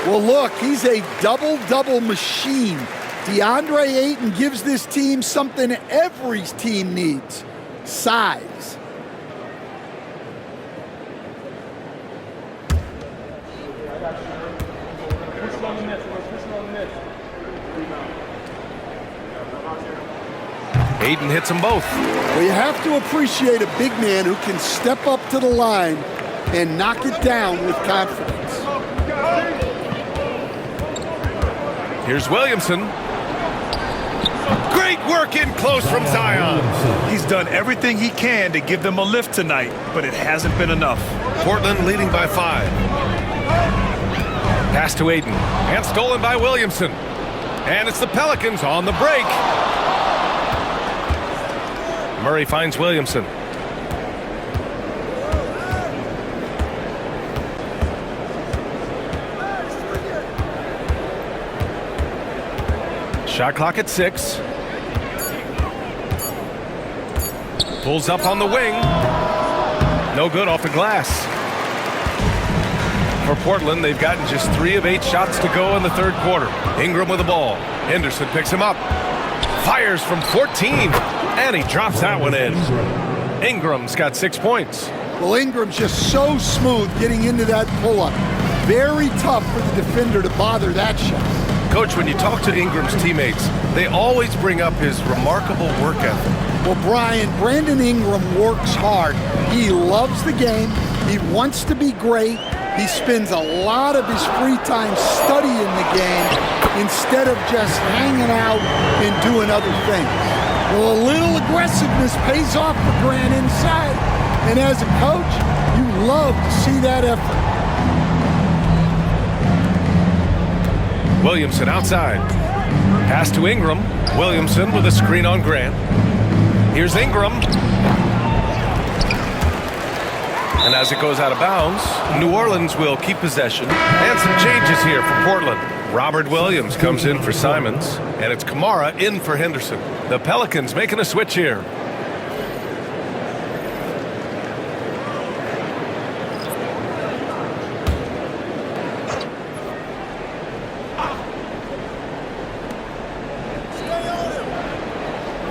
Well, look, he's a double-double machine. DeAndre Ayton gives this team something every team needs: size. Ayton hits them both. Well, you have to appreciate a big man who can step up to the line and knock it down with confidence. Here's Williamson. Great work in close from Zion. He's done everything he can to give them a lift tonight, but it hasn't been enough. Portland leading by 5. Pass to Ayton, and stolen by Williamson. And it's the Pelicans on the break. Murray finds Williamson. Shot clock at 6. Pulls up on the wing. No good off the glass. For Portland, they've gotten just 3 of 8 shots to go in the third quarter. Ingram with the ball. Henderson picks him up. Fires from 14. And he drops that one in. Ingram's got 6 points. Well, Ingram's just so smooth getting into that pull-up. Very tough for the defender to bother that shot. Coach, when you talk to Ingram's teammates, they always bring up his remarkable work ethic. Well, Brian, Brandon Ingram works hard. He loves the game. He wants to be great. He spends a lot of his free time studying the game instead of just hanging out and doing other things. Well, a little aggressiveness pays off for Grant inside. And as a coach, you love to see that effort. Williamson outside. Pass to Ingram. Williamson with a screen on Grant. Here's Ingram. And as it goes out of bounds, New Orleans will keep possession. And some changes here for Portland. Robert Williams comes in for Simons, and it's Kamara in for Henderson. The Pelicans making a switch here.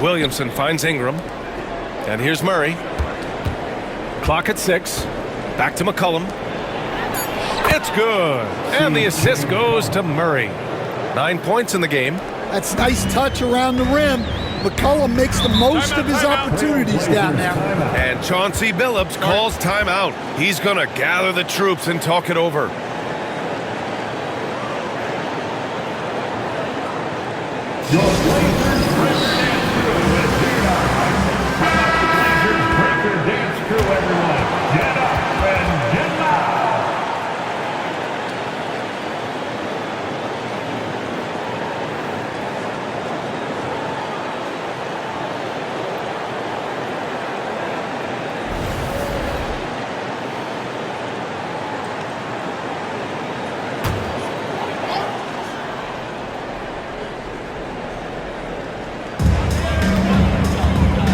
Williamson finds Ingram. And here's Murray. Clock at 6. Back to McCollum. It's good. And the assist goes to Murray. 9 points in the game. That's nice touch around the rim. McCollum makes the most of his opportunities down there. And Chauncey Billups calls timeout. He's going to gather the troops and talk it over.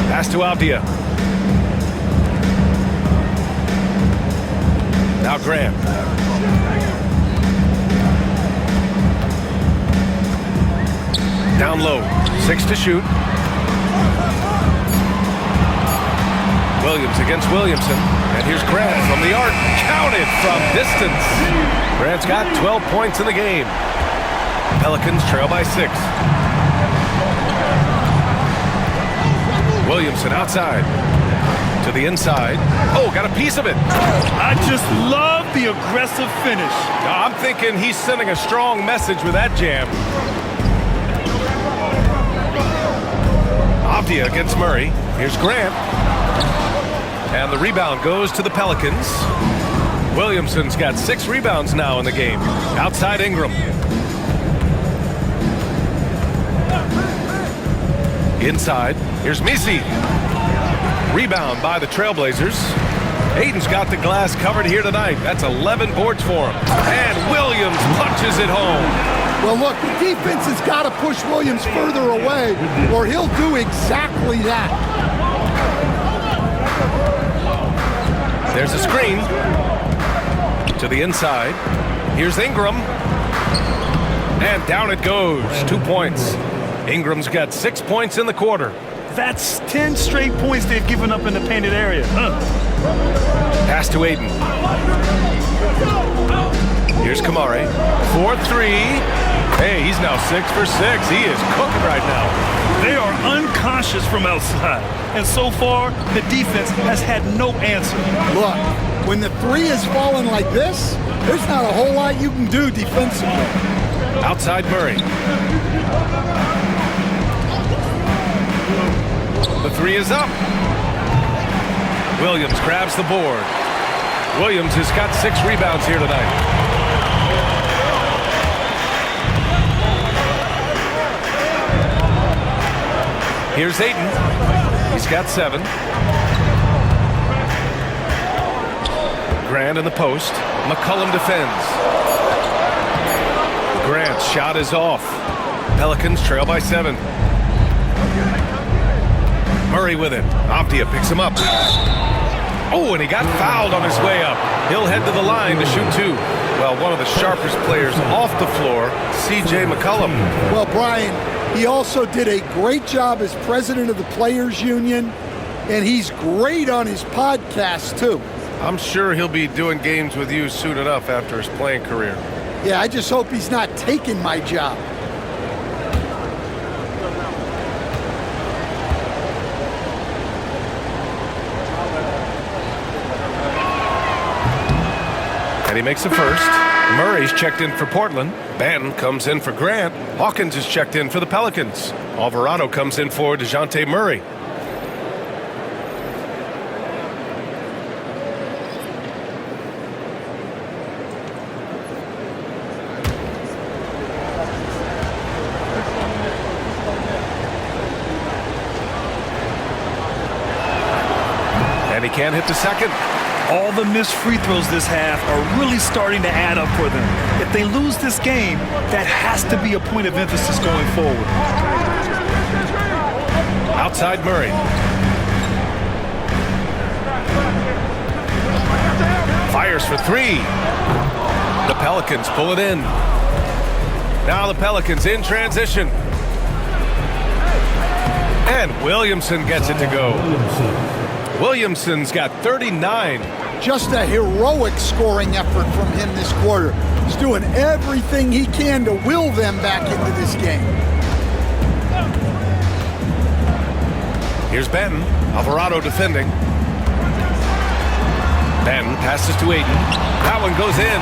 Pass to Avdia. Now Grant. Down low. 6 to shoot. Williams against Williamson. And here's Grant from the arc. Counted from distance. Grant's got 12 points in the game. Pelicans trail by 6. Williamson outside. To the inside. Oh, got a piece of it. I just love the aggressive finish. I'm thinking he's sending a strong message with that jam. Avdia against Murray. Here's Grant. And the rebound goes to the Pelicans. Williamson's got 6 rebounds now in the game. Outside Ingram. Inside. Here's Misi. Rebound by the Trailblazers. Aiden's got the glass covered here tonight. That's 11 boards for him. And Williams punches it home. Well, look, the defense has got to push Williams further away, or he'll do exactly that. There's a screen. To the inside. Here's Ingram. And down it goes. 2 points. Ingram's got 6 points in the quarter. That's 10 straight points they've given up in the painted area. Pass to Aiden. Here's Kamari. 4-3. Hey, he's now 6 for 6. He is cooking right now. They are unconscious from outside. And so far, the defense has had no answer. Look, when the 3 is falling like this, there's not a whole lot you can do defensively. Outside Murray. The 3 is up. Williams grabs the board. Williams has got 6 rebounds here tonight. Here's Ayton. He's got 7. Grant in the post. McCollum defends. Grant's shot is off. Pelicans trail by 7. Murray with it. Avdia picks him up. Oh, and he got fouled on his way up. He'll head to the line to shoot 2. Well, one of the sharpest players off the floor, C.J. McCollum. Well, Brian, he also did a great job as president of the Players Union, and he's great on his podcast, too. I'm sure he'll be doing games with you soon enough after his playing career. Yeah, I just hope he's not taking my job. And he makes the first. Murray's checked in for Portland. Banton comes in for Grant. Hawkins is checked in for the Pelicans. Alvarado comes in for DeJounte Murray. And he can't hit the second. All the missed free throws this half are really starting to add up for them. If they lose this game, that has to be a point of emphasis going forward. Outside Murray. Fires for 3. The Pelicans pull it in. Now the Pelicans in transition. And Williamson gets it to go. Williamson's got 39. Just a heroic scoring effort from him this quarter. He's doing everything he can to will them back into this game. Here's Banton. Alvarado defending. Banton passes to Ayton. That one goes in.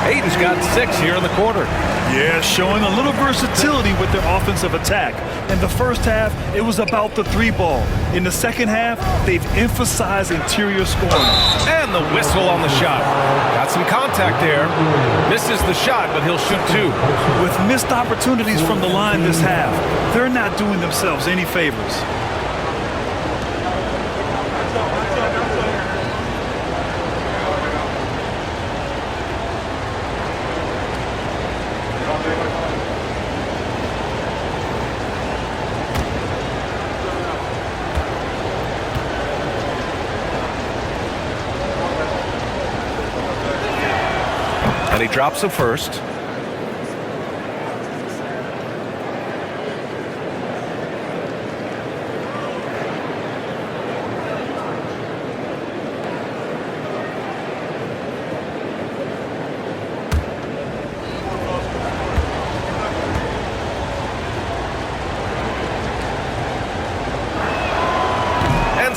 Ayton's got 6 here in the quarter. Yeah, showing a little versatility with their offensive attack. In the first half, it was about the 3 ball. In the second half, they've emphasized interior scoring. And the whistle on the shot. Got some contact there. Misses the shot, but he'll shoot 2. With missed opportunities from the line this half, they're not doing themselves any favors. And he drops the first.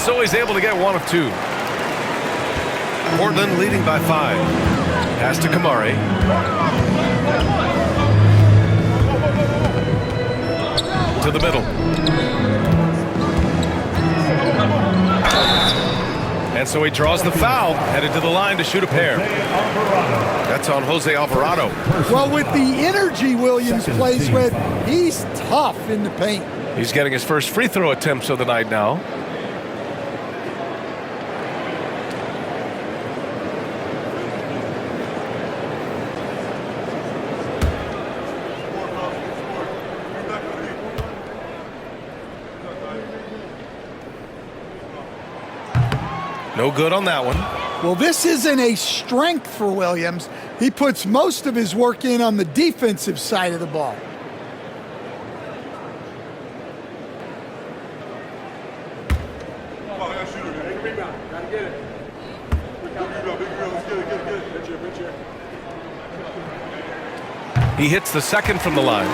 so he's able to get one of two. Portland leading by 5. Pass to Kamari. To the middle. And so he draws the foul, headed to the line to shoot a pair. That's on Jose Alvarado. Well, with the energy Williams plays with, he's tough in the paint. He's getting his first free throw attempts of the night now. No good on that one. Well, this isn't a strength for Williams. He puts most of his work in on the defensive side of the ball. He hits the second from the line.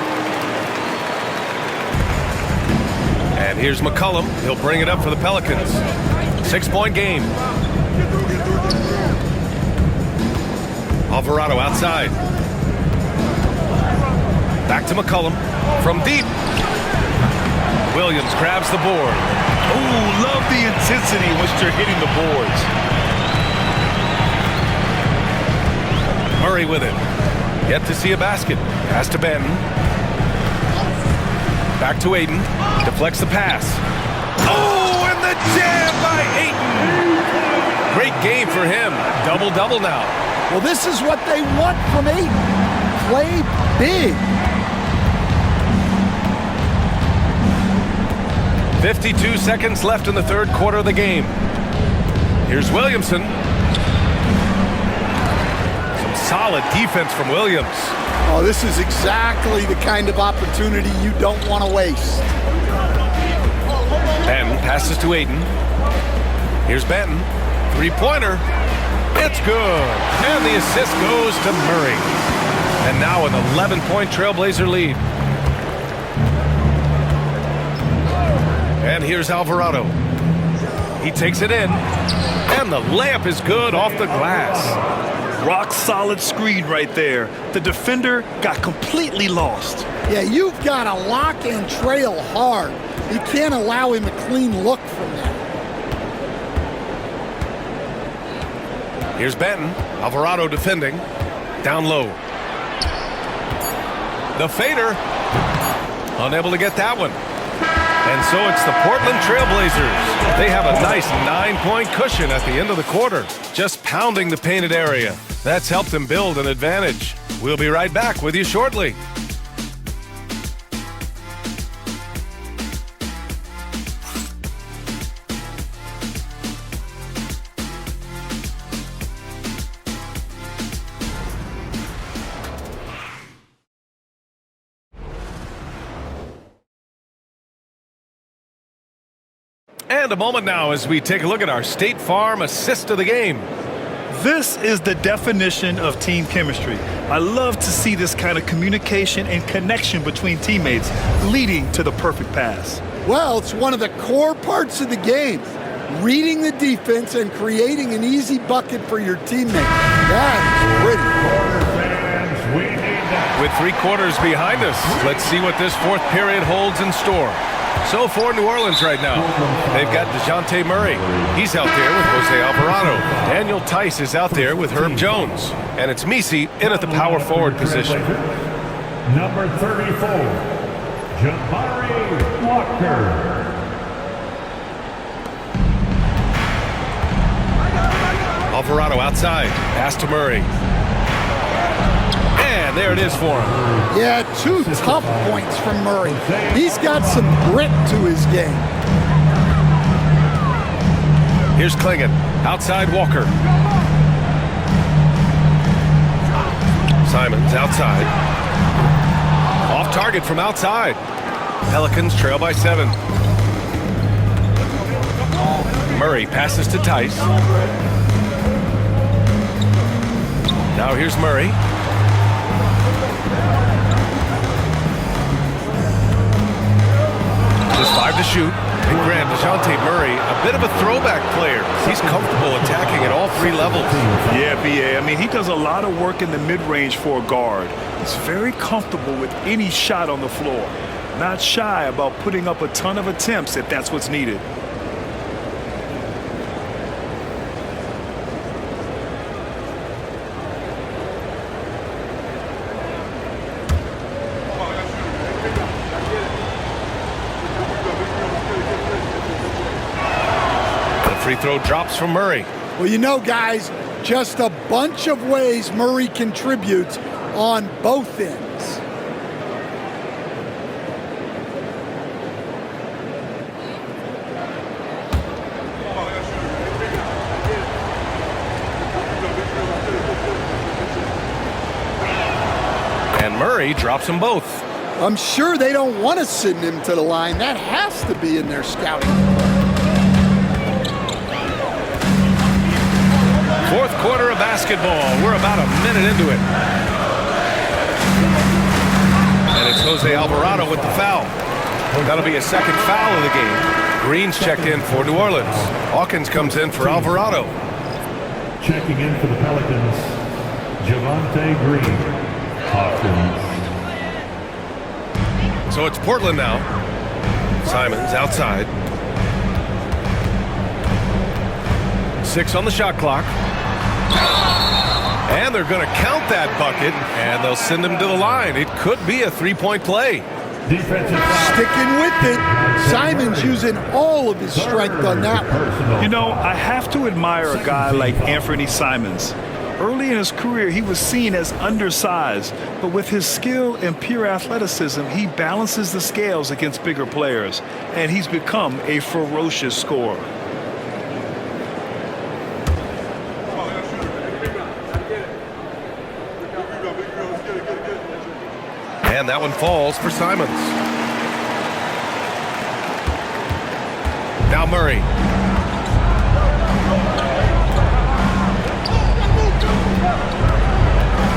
And here's McCollum. He'll bring it up for the Pelicans. 6-point game. Alvarado outside. Back to McCollum. From deep. Williams grabs the board. Ooh, love the intensity once you're hitting the boards. Murray with it. Yet to see a basket. Pass to Benton. Back to Ayton. Deflects the pass. Oh, and the jam by Ayton. Great game for him. Double-double now. Well, this is what they want from Ayton. Play big. 52 seconds left in the third quarter of the game. Here's Williamson. Some solid defense from Williams. Oh, this is exactly the kind of opportunity you don't want to waste. Benton passes to Ayton. Here's Benton. Three-pointer. It's good. And the assist goes to Murray. And now an 11-point Trailblazer lead. And here's Alvarado. He takes it in. And the layup is good off the glass. Rock solid screen right there. The defender got completely lost. Yeah, you've got to lock and trail hard. You can't allow him a clean look from that. Here's Benton. Alvarado defending. Down low. The fader. Unable to get that one. And so it's the Portland Trailblazers. They have a nice 9-point cushion at the end of the quarter, just pounding the painted area. That's helped them build an advantage. We'll be right back with you shortly. And a moment now as we take a look at our State Farm assist of the game. This is the definition of team chemistry. I love to see this kind of communication and connection between teammates leading to the perfect pass. Well, it's one of the core parts of the game. Reading the defense and creating an easy bucket for your teammate. That is pretty. With 3 quarters behind us, let's see what this fourth period holds in store. So for New Orleans right now, they've got DeJounte Murray. He's out there with Jose Alvarado. Daniel Tice is out there with Herb Jones. And it's Misi in at the power forward position. Number 34, Jabari Walker. Alvarado outside. Pass to Murray. And there it is for him. Yeah, 2 tough points from Murray. He's got some grit to his game. Here's Klingon. Outside Walker. Simons outside. Off target from outside. Pelicans trail by 7. Murray passes to Tice. Now here's Murray. Just 5 to shoot. Hey, Grant, DeJounte Murray, a bit of a throwback player. He's comfortable attacking at all three levels. Yeah, B.A. I mean, he does a lot of work in the mid-range for a guard. He's very comfortable with any shot on the floor. Not shy about putting up a ton of attempts if that's what's needed. Free throw drops from Murray. Well, you know, guys, just a bunch of ways Murray contributes on both ends. And Murray drops them both. I'm sure they don't want to send him to the line. That has to be in their scouting. Fourth quarter of basketball. We're about a minute into it. And it's Jose Alvarado with the foul. That'll be a second foul of the game. Green's checked in for New Orleans. Hawkins comes in for Alvarado. Checking in for the Pelicans, Javonte Green. Hawkins. So it's Portland now. Simons outside. 6 on the shot clock. And they're going to count that bucket, and they'll send him to the line. It could be a three-point play. Defensive foul. Sticking with it. Simons using all of his strength on that one. You know, I have to admire a guy like Anthony Simons. Early in his career, he was seen as undersized, but with his skill and pure athleticism, he balances the scales against bigger players, and he's become a ferocious scorer. And that one falls for Simons. Now Murray.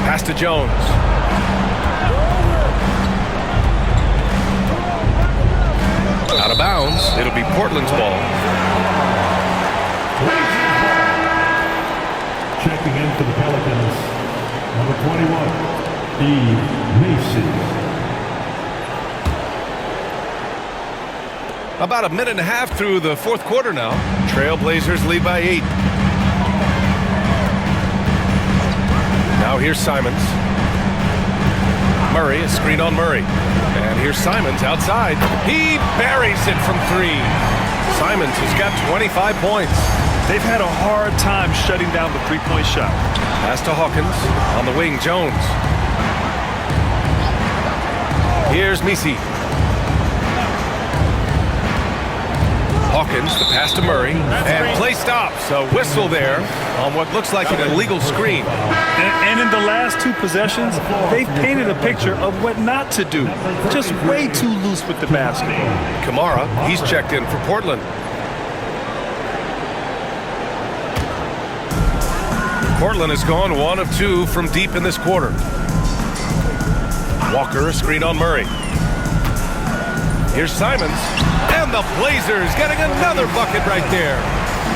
Pass to Jones. Out of bounds. It'll be Portland's ball. Checking in for the Pelicans, number 21. Mason. About a minute and a half through the fourth quarter now. Trailblazers lead by 8. Now here's Simons. Murray, a screen on Murray. And here's Simons outside. He buries it from 3. Simons has got 25 points. They've had a hard time shutting down the three-point shot. Pass to Hawkins. On the wing, Jones. Here's Misi. Hawkins, the pass to Murray, and play stops. A whistle there on what looks like an illegal screen. And in the last 2 possessions, they've painted a picture of what not to do. Just way too loose with the basket. Kamara, he's checked in for Portland. Portland has gone 1 of 2 from deep in this quarter. Walker, a screen on Murray. Here's Simons. And the Blazers getting another bucket right there.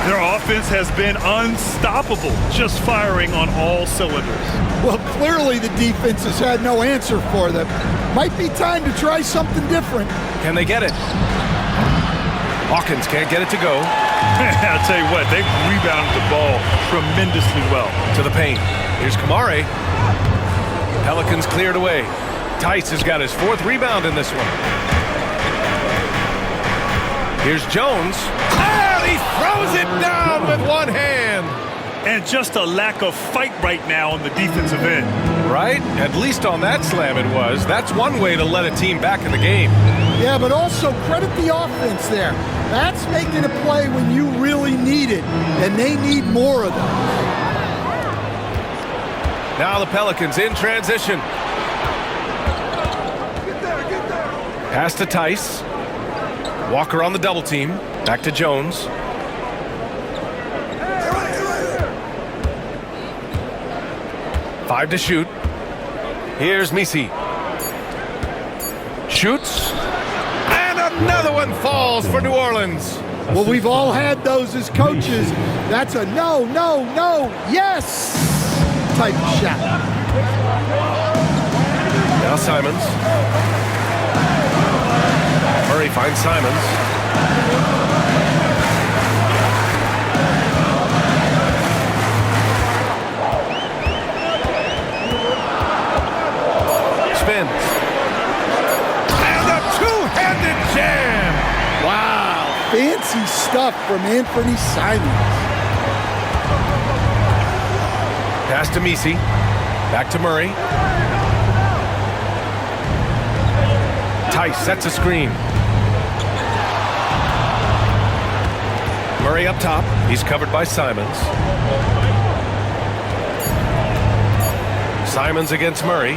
Their offense has been unstoppable, just firing on all cylinders. Well, clearly the defense has had no answer for them. Might be time to try something different. Can they get it? Hawkins can't get it to go. I'll tell you what, they've rebounded the ball tremendously well. To the paint. Here's Kamara. Pelicans cleared away. Tice has got his 4th rebound in this one. Here's Jones. And he throws it down with one hand. And just a lack of fight right now on the defensive end. Right? At least on that slam it was. That's one way to let a team back in the game. Yeah, but also credit the offense there. That's making a play when you really need it, and they need more of them. Now the Pelicans in transition. Pass to Tice. Walker on the double team. Back to Jones. Five to shoot. Here's Misi. Shoots. And Another one falls for New Orleans. Well, we've all had those as coaches. That's a no, no, no, yes type shot. Now Simons. Murray finds Simons. Spins. And a two-handed jam. Wow, fancy stuff from Anthony Simons. Pass to Misi. Back to Murray. Tice sets a screen. Murray up top. He's covered by Simons. Simons against Murray.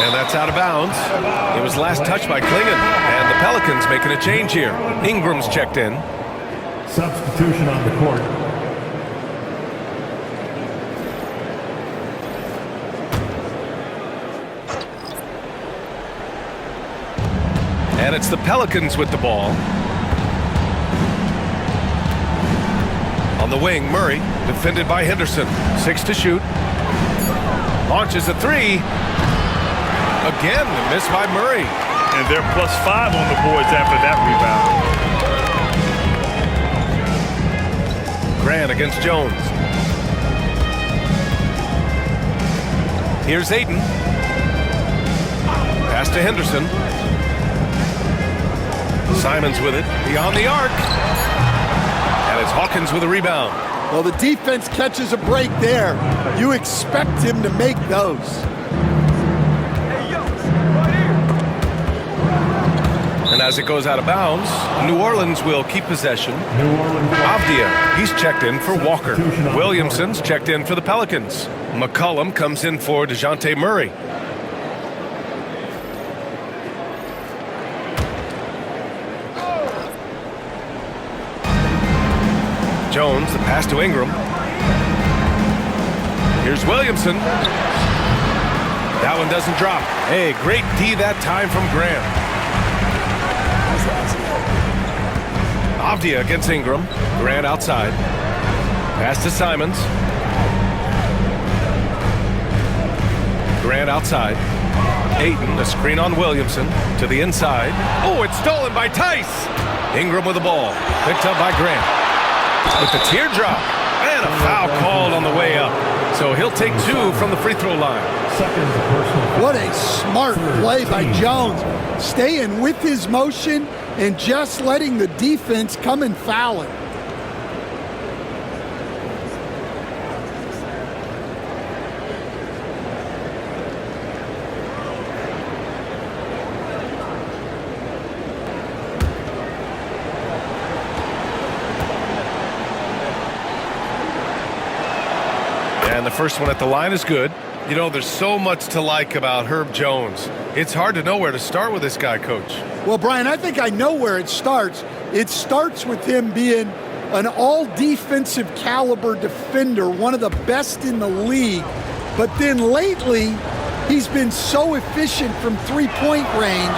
And that's out of bounds. It was last touched by Klingon. And the Pelicans making a change here. Ingram's checked in. Substitution on the court. And it's the Pelicans with the ball. On the wing, Murray, defended by Henderson. 6 to shoot. Launches a three. Again, the miss by Murray. And they're +5 on the boards after that rebound. Grant against Jones. Here's Ayton. Pass to Henderson. Simons with it, beyond the arc. And it's Hawkins with a rebound. Well, the defense catches a break there. You expect him to make those. And as it goes out of bounds, New Orleans will keep possession. Avdia, he's checked in for Walker. Williamson's checked in for the Pelicans. McCollum comes in for DeJounte Murray. Jones, the pass to Ingram. Here's Williamson. That one doesn't drop. Hey, great D that time from Grant. Avdia against Ingram. Grant outside. Pass to Simons. Grant outside. Ayton, the screen on Williamson. To the inside. Oh, it's stolen by Tice. Ingram with the ball. Picked up by Grant. With the teardrop. And a foul called on the way up. So he'll take 2 from the free throw line. What a smart play by Jones. Staying with his motion and just letting the defense come and foul him. And the first one at the line is good. You know, there's so much to like about Herb Jones. It's hard to know where to start with this guy, Coach. Well, Brian, I think I know where it starts. It starts with him being an all-defensive caliber defender, one of the best in the league. But then lately, he's been so efficient from three-point range,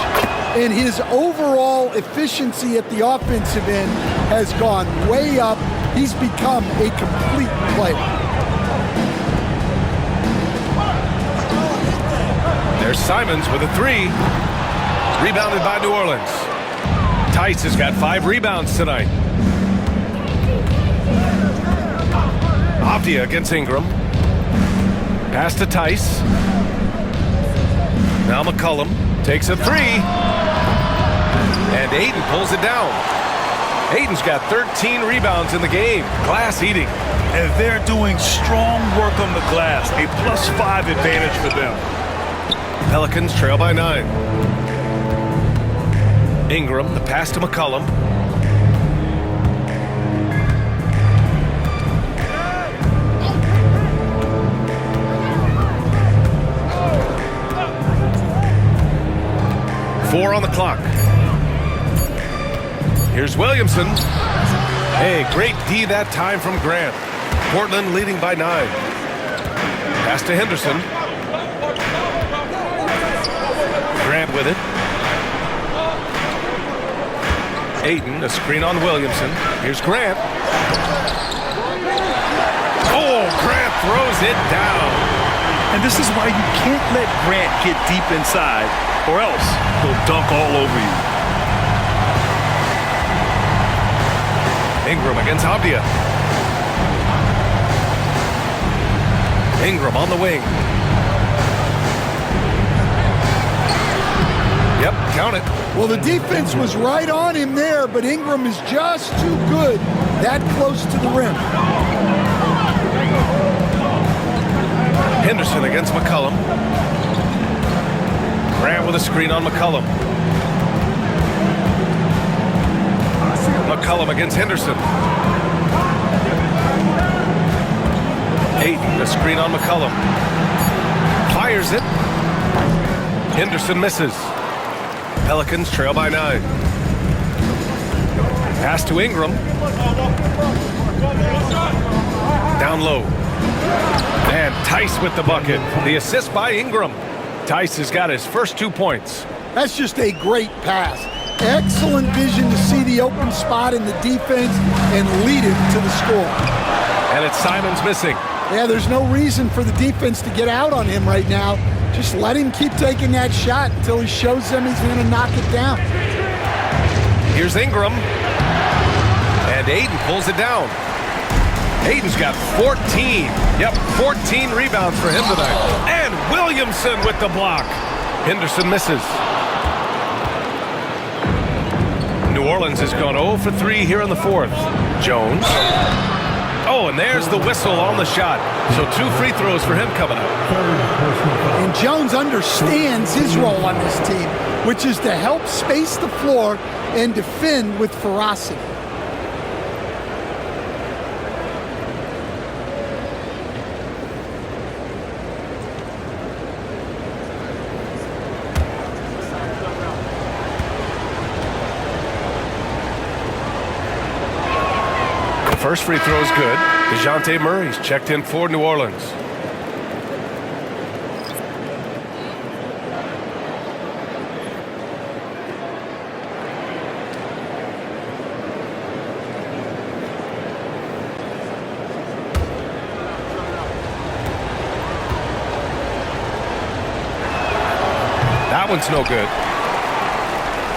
and his overall efficiency at the offensive end has gone way up. He's become a complete player. There's Simons with a three. Rebounded by New Orleans. Tice has got 5 rebounds tonight. Avdia against Ingram. Pass to Tice. Now McCollum takes a three. And Ayton pulls it down. Ayton's got 13 rebounds in the game. Glass eating. And they're doing strong work on the glass. A +5 advantage for them. Pelicans trail by 9. Ingram, the pass to McCollum. Four on the clock. Here's Williamson. Hey, great D that time from Grant. Portland leading by 9. Pass to Henderson. Grant with it. Ayton, a screen on Williamson. Here's Grant. Oh, Grant throws it down. And this is why you can't let Grant get deep inside, or else he'll dunk all over you. Ingram against Avdia. Ingram on the wing. Yep, count it. Well, the defense was right on him there, but Ingram is just too good that close to the rim. Henderson against McCollum. Grant with a screen on McCollum. McCollum against Henderson. Ayton, a screen on McCollum. Fires it. Henderson misses. Pelicans trail by 9. Pass to Ingram. Down low. And Tice with the bucket. The assist by Ingram. Tice has got his first 2 points. That's just a great pass. Excellent vision to see the open spot in the defense and lead it to the score. And it's Simons missing. Yeah, there's no reason for the defense to get out on him right now. Just let him keep taking that shot until he shows them he's going to knock it down. Here's Ingram. And Ayton pulls it down. Ayton's got 14. Yep, 14 rebounds for him tonight. And Williamson with the block. Henderson misses. New Orleans has gone 0 for 3 here in the 4th. Jones. Oh, and there's the whistle on the shot. So 2 free throws for him coming up. And Jones understands his role on this team, which is to help space the floor and defend with ferocity. First free throw is good. DeJounte Murray's checked in for New Orleans. That one's no good.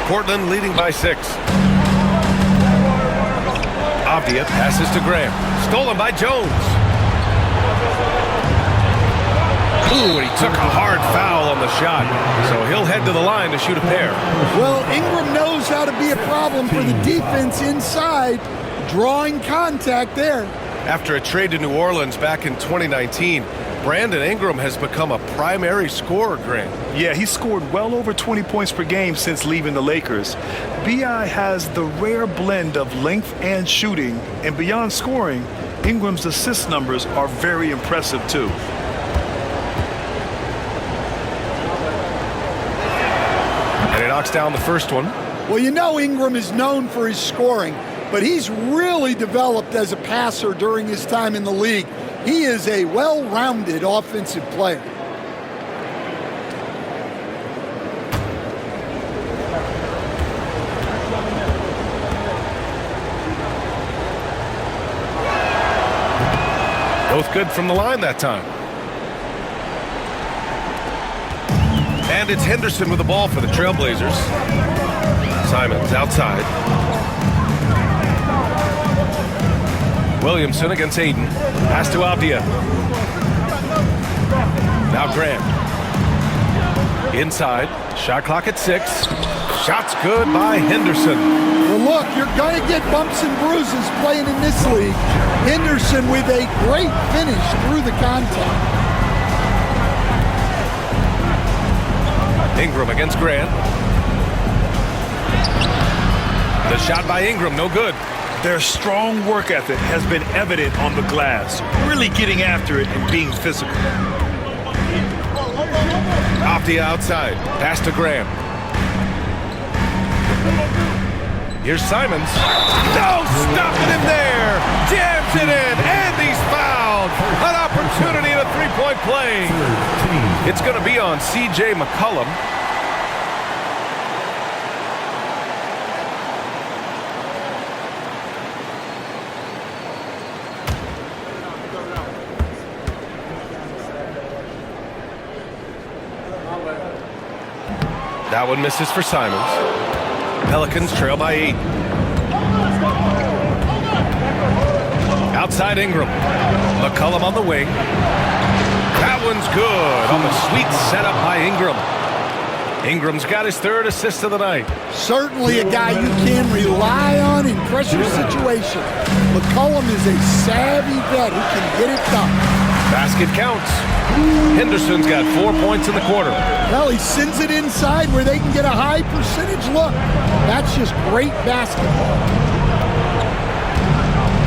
Portland leading by 6. Avdia passes to Graham. Stolen by Jones. Ooh, and he took a hard foul on the shot. So he'll head to the line to shoot a pair. Well, Ingram knows how to be a problem for the defense inside, drawing contact there. After a trade to New Orleans back in 2019, Brandon Ingram has become a primary scorer, Grant. Yeah, he scored well over 20 points per game since leaving the Lakers. B.I. has the rare blend of length and shooting, and beyond scoring, Ingram's assist numbers are very impressive too. And he knocks down the first one. Well, you know Ingram is known for his scoring, but he's really developed as a passer during his time in the league. He is a well-rounded offensive player. Both good from the line that time. And it's Henderson with the ball for the Trailblazers. Simons outside. Williamson against Ayton. Pass to Avdia. Now Grant. Inside. Shot clock at 6. Shot's good by Henderson. Well, look, you're going to get bumps and bruises playing in this league. Henderson with a great finish through the contact. Ingram against Grant. The shot by Ingram, no good. Their strong work ethic has been evident on the glass, really getting after it and being physical. Avdia outside. Pass to Graham. Here's Simons. No, stopping him there. Jams it in, and he's fouled. An opportunity and a three-point play. It's going to be on C.J. McCollum. That one misses for Simons. Pelicans trail by 8. Outside Ingram. McCollum on the wing. That one's good on the sweet setup by Ingram. Ingram's got his 3rd assist of the night. Certainly a guy you can rely on in pressure situations. McCollum is a savvy vet who can get it done. Basket counts. Henderson's got 4 points in the quarter. Well, he sends it inside where they can get a high percentage look. That's just great basketball.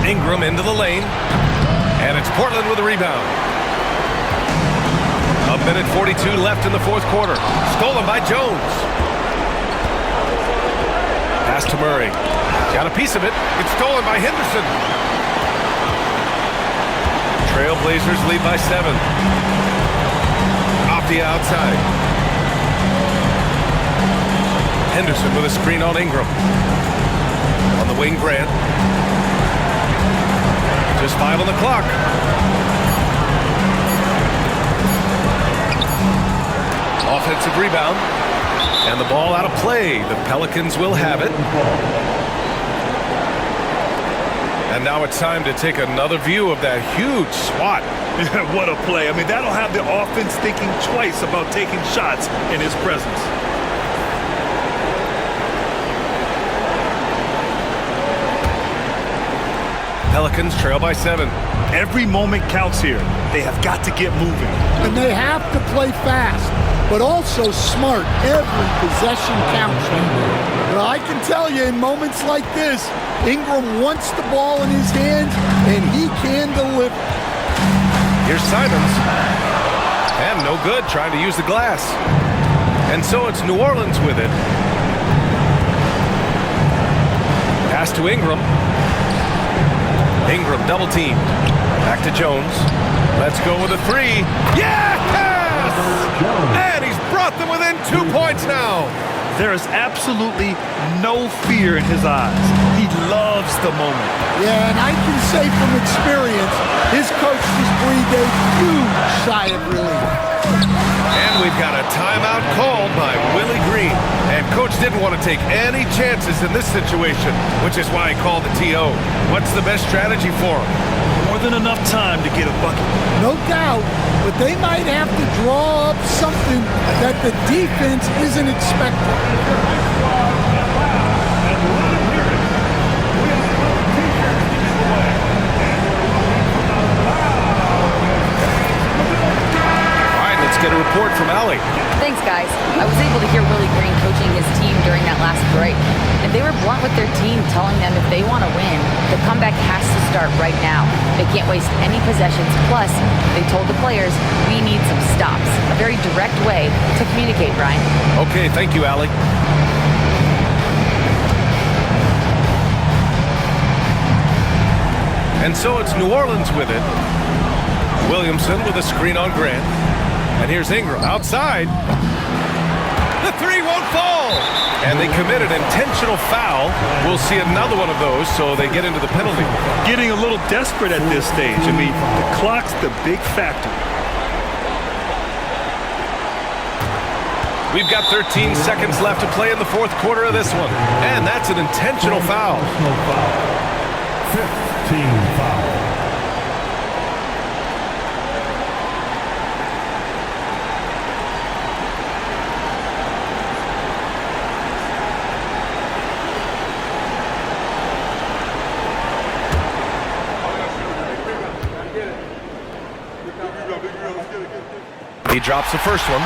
Ingram into the lane. And it's Portland with a rebound. A minute 42 left in the 4th quarter. Stolen by Jones. Pass to Murray. Got a piece of it. It's stolen by Henderson. Trailblazers lead by 7. Off the outside. Henderson with a screen on Ingram. On the wing, Grant. Just 5 on the clock. Offensive rebound. And the ball out of play. The Pelicans will have it. And now it's time to take another view of that huge swat. What a play. I mean, that'll have the offense thinking twice about taking shots in his presence. Pelicans trail by 7. Every moment counts here. They have got to get moving. And they have to play fast, but also smart. Every possession counts. Well, I can tell you, in moments like this, Ingram wants the ball in his hands, and he can deliver. Here's Simons. And no good, trying to use the glass. And so it's New Orleans with it. Pass to Ingram. Ingram double team. Back to Jones. Let's go with a 3. Yes! And he's brought them within 2 points now. There is absolutely no fear in his eyes. He loves the moment. Yeah, and I can say from experience, his coach just breathed a huge sigh of relief. And we've got a timeout called by Willie Green. And coach didn't want to take any chances in this situation, which is why he called the TO. What's the best strategy for him? More than enough time to get a bucket. No doubt, but they might have to draw up something that the defense isn't expecting. Get a report from Allie. Thanks, guys. I was able to hear Willie Green coaching his team during that last break. And they were blunt with their team, telling them if they want to win, the comeback has to start right now. They can't waste any possessions. Plus, they told the players, we need some stops. A very direct way to communicate, Brian. Okay, thank you, Allie. And so it's New Orleans with it. Williamson with a screen on Grant. And here's Ingram outside. The 3 won't fall. And they commit an intentional foul. We'll see another one of those, so they get into the penalty. Getting a little desperate at this stage. I mean, the clock's the big factor. We've got 13 seconds left to play in the 4th quarter of this one. And that's an intentional foul. 15 foul. He drops the first one,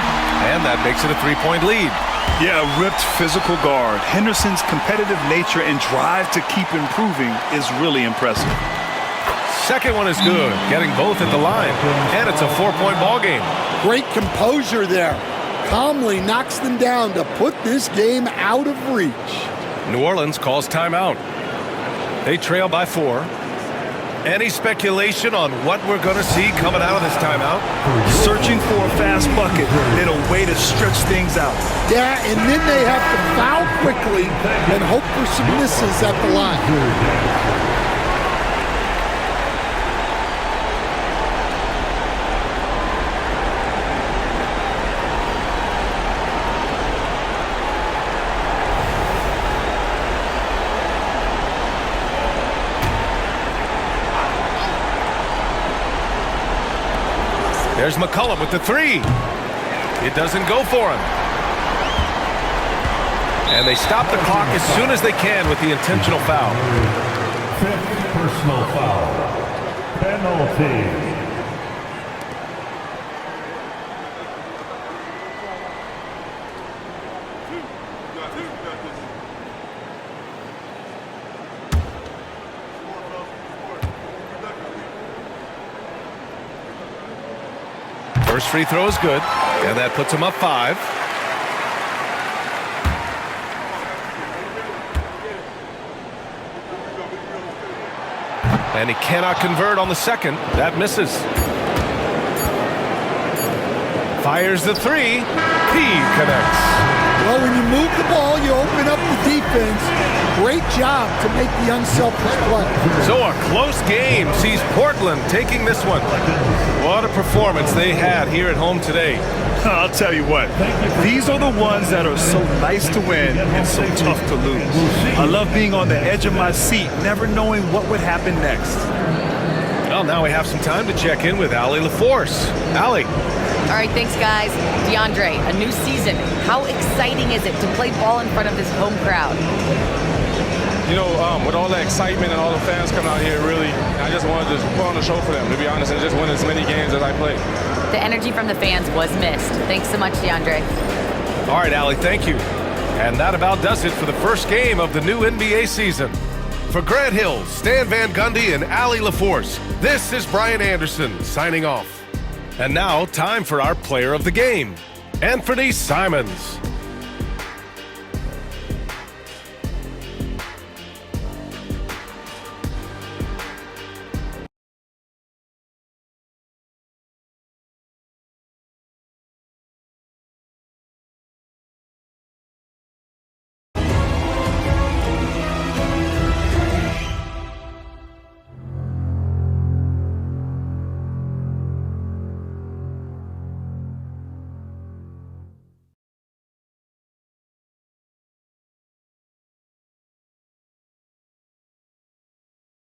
and that makes it a 3-point lead. Yeah, a ripped physical guard. Henderson's competitive nature and drive to keep improving is really impressive. Second one is good, getting both at the line, and it's a 4-point ball game. Great composure there. Calmly knocks them down to put this game out of reach. New Orleans calls timeout. They trail by 4. Any speculation on what we're going to see coming out of this timeout? Searching for a fast bucket, then a way to stretch things out. Yeah, and then they have to foul quickly and hope for some misses at the line. There's McCollum with the three. It doesn't go for him. And they stop the clock as soon as they can with the intentional foul. 5th personal foul. Penalty. First free throw is good, and that puts him up 5. And he cannot convert on the second. That misses. Fires the three. He connects. Well, when you move the ball, you open up the defense. Great job to make the unselfish play. So a close game sees Portland taking this one. What a performance they had here at home today. I'll tell you what, these are the ones that are so nice to win and so tough to lose. I love being on the edge of my seat, never knowing what would happen next. Well, now we have some time to check in with Allie LaForce. Allie. All right, thanks, guys. DeAndre, a new season. How exciting is it to play ball in front of this home crowd? You know, with all the excitement and all the fans coming out here, really, I just wanted to put on a show for them, to be honest, and just win as many games as I play. The energy from the fans was missed. Thanks so much, DeAndre. All right, Allie, thank you. And that about does it for the first game of the new NBA season. For Grant Hill, Stan Van Gundy, and Allie LaForce, this is Brian Anderson signing off. And now, time for our player of the game, Anthony Simons.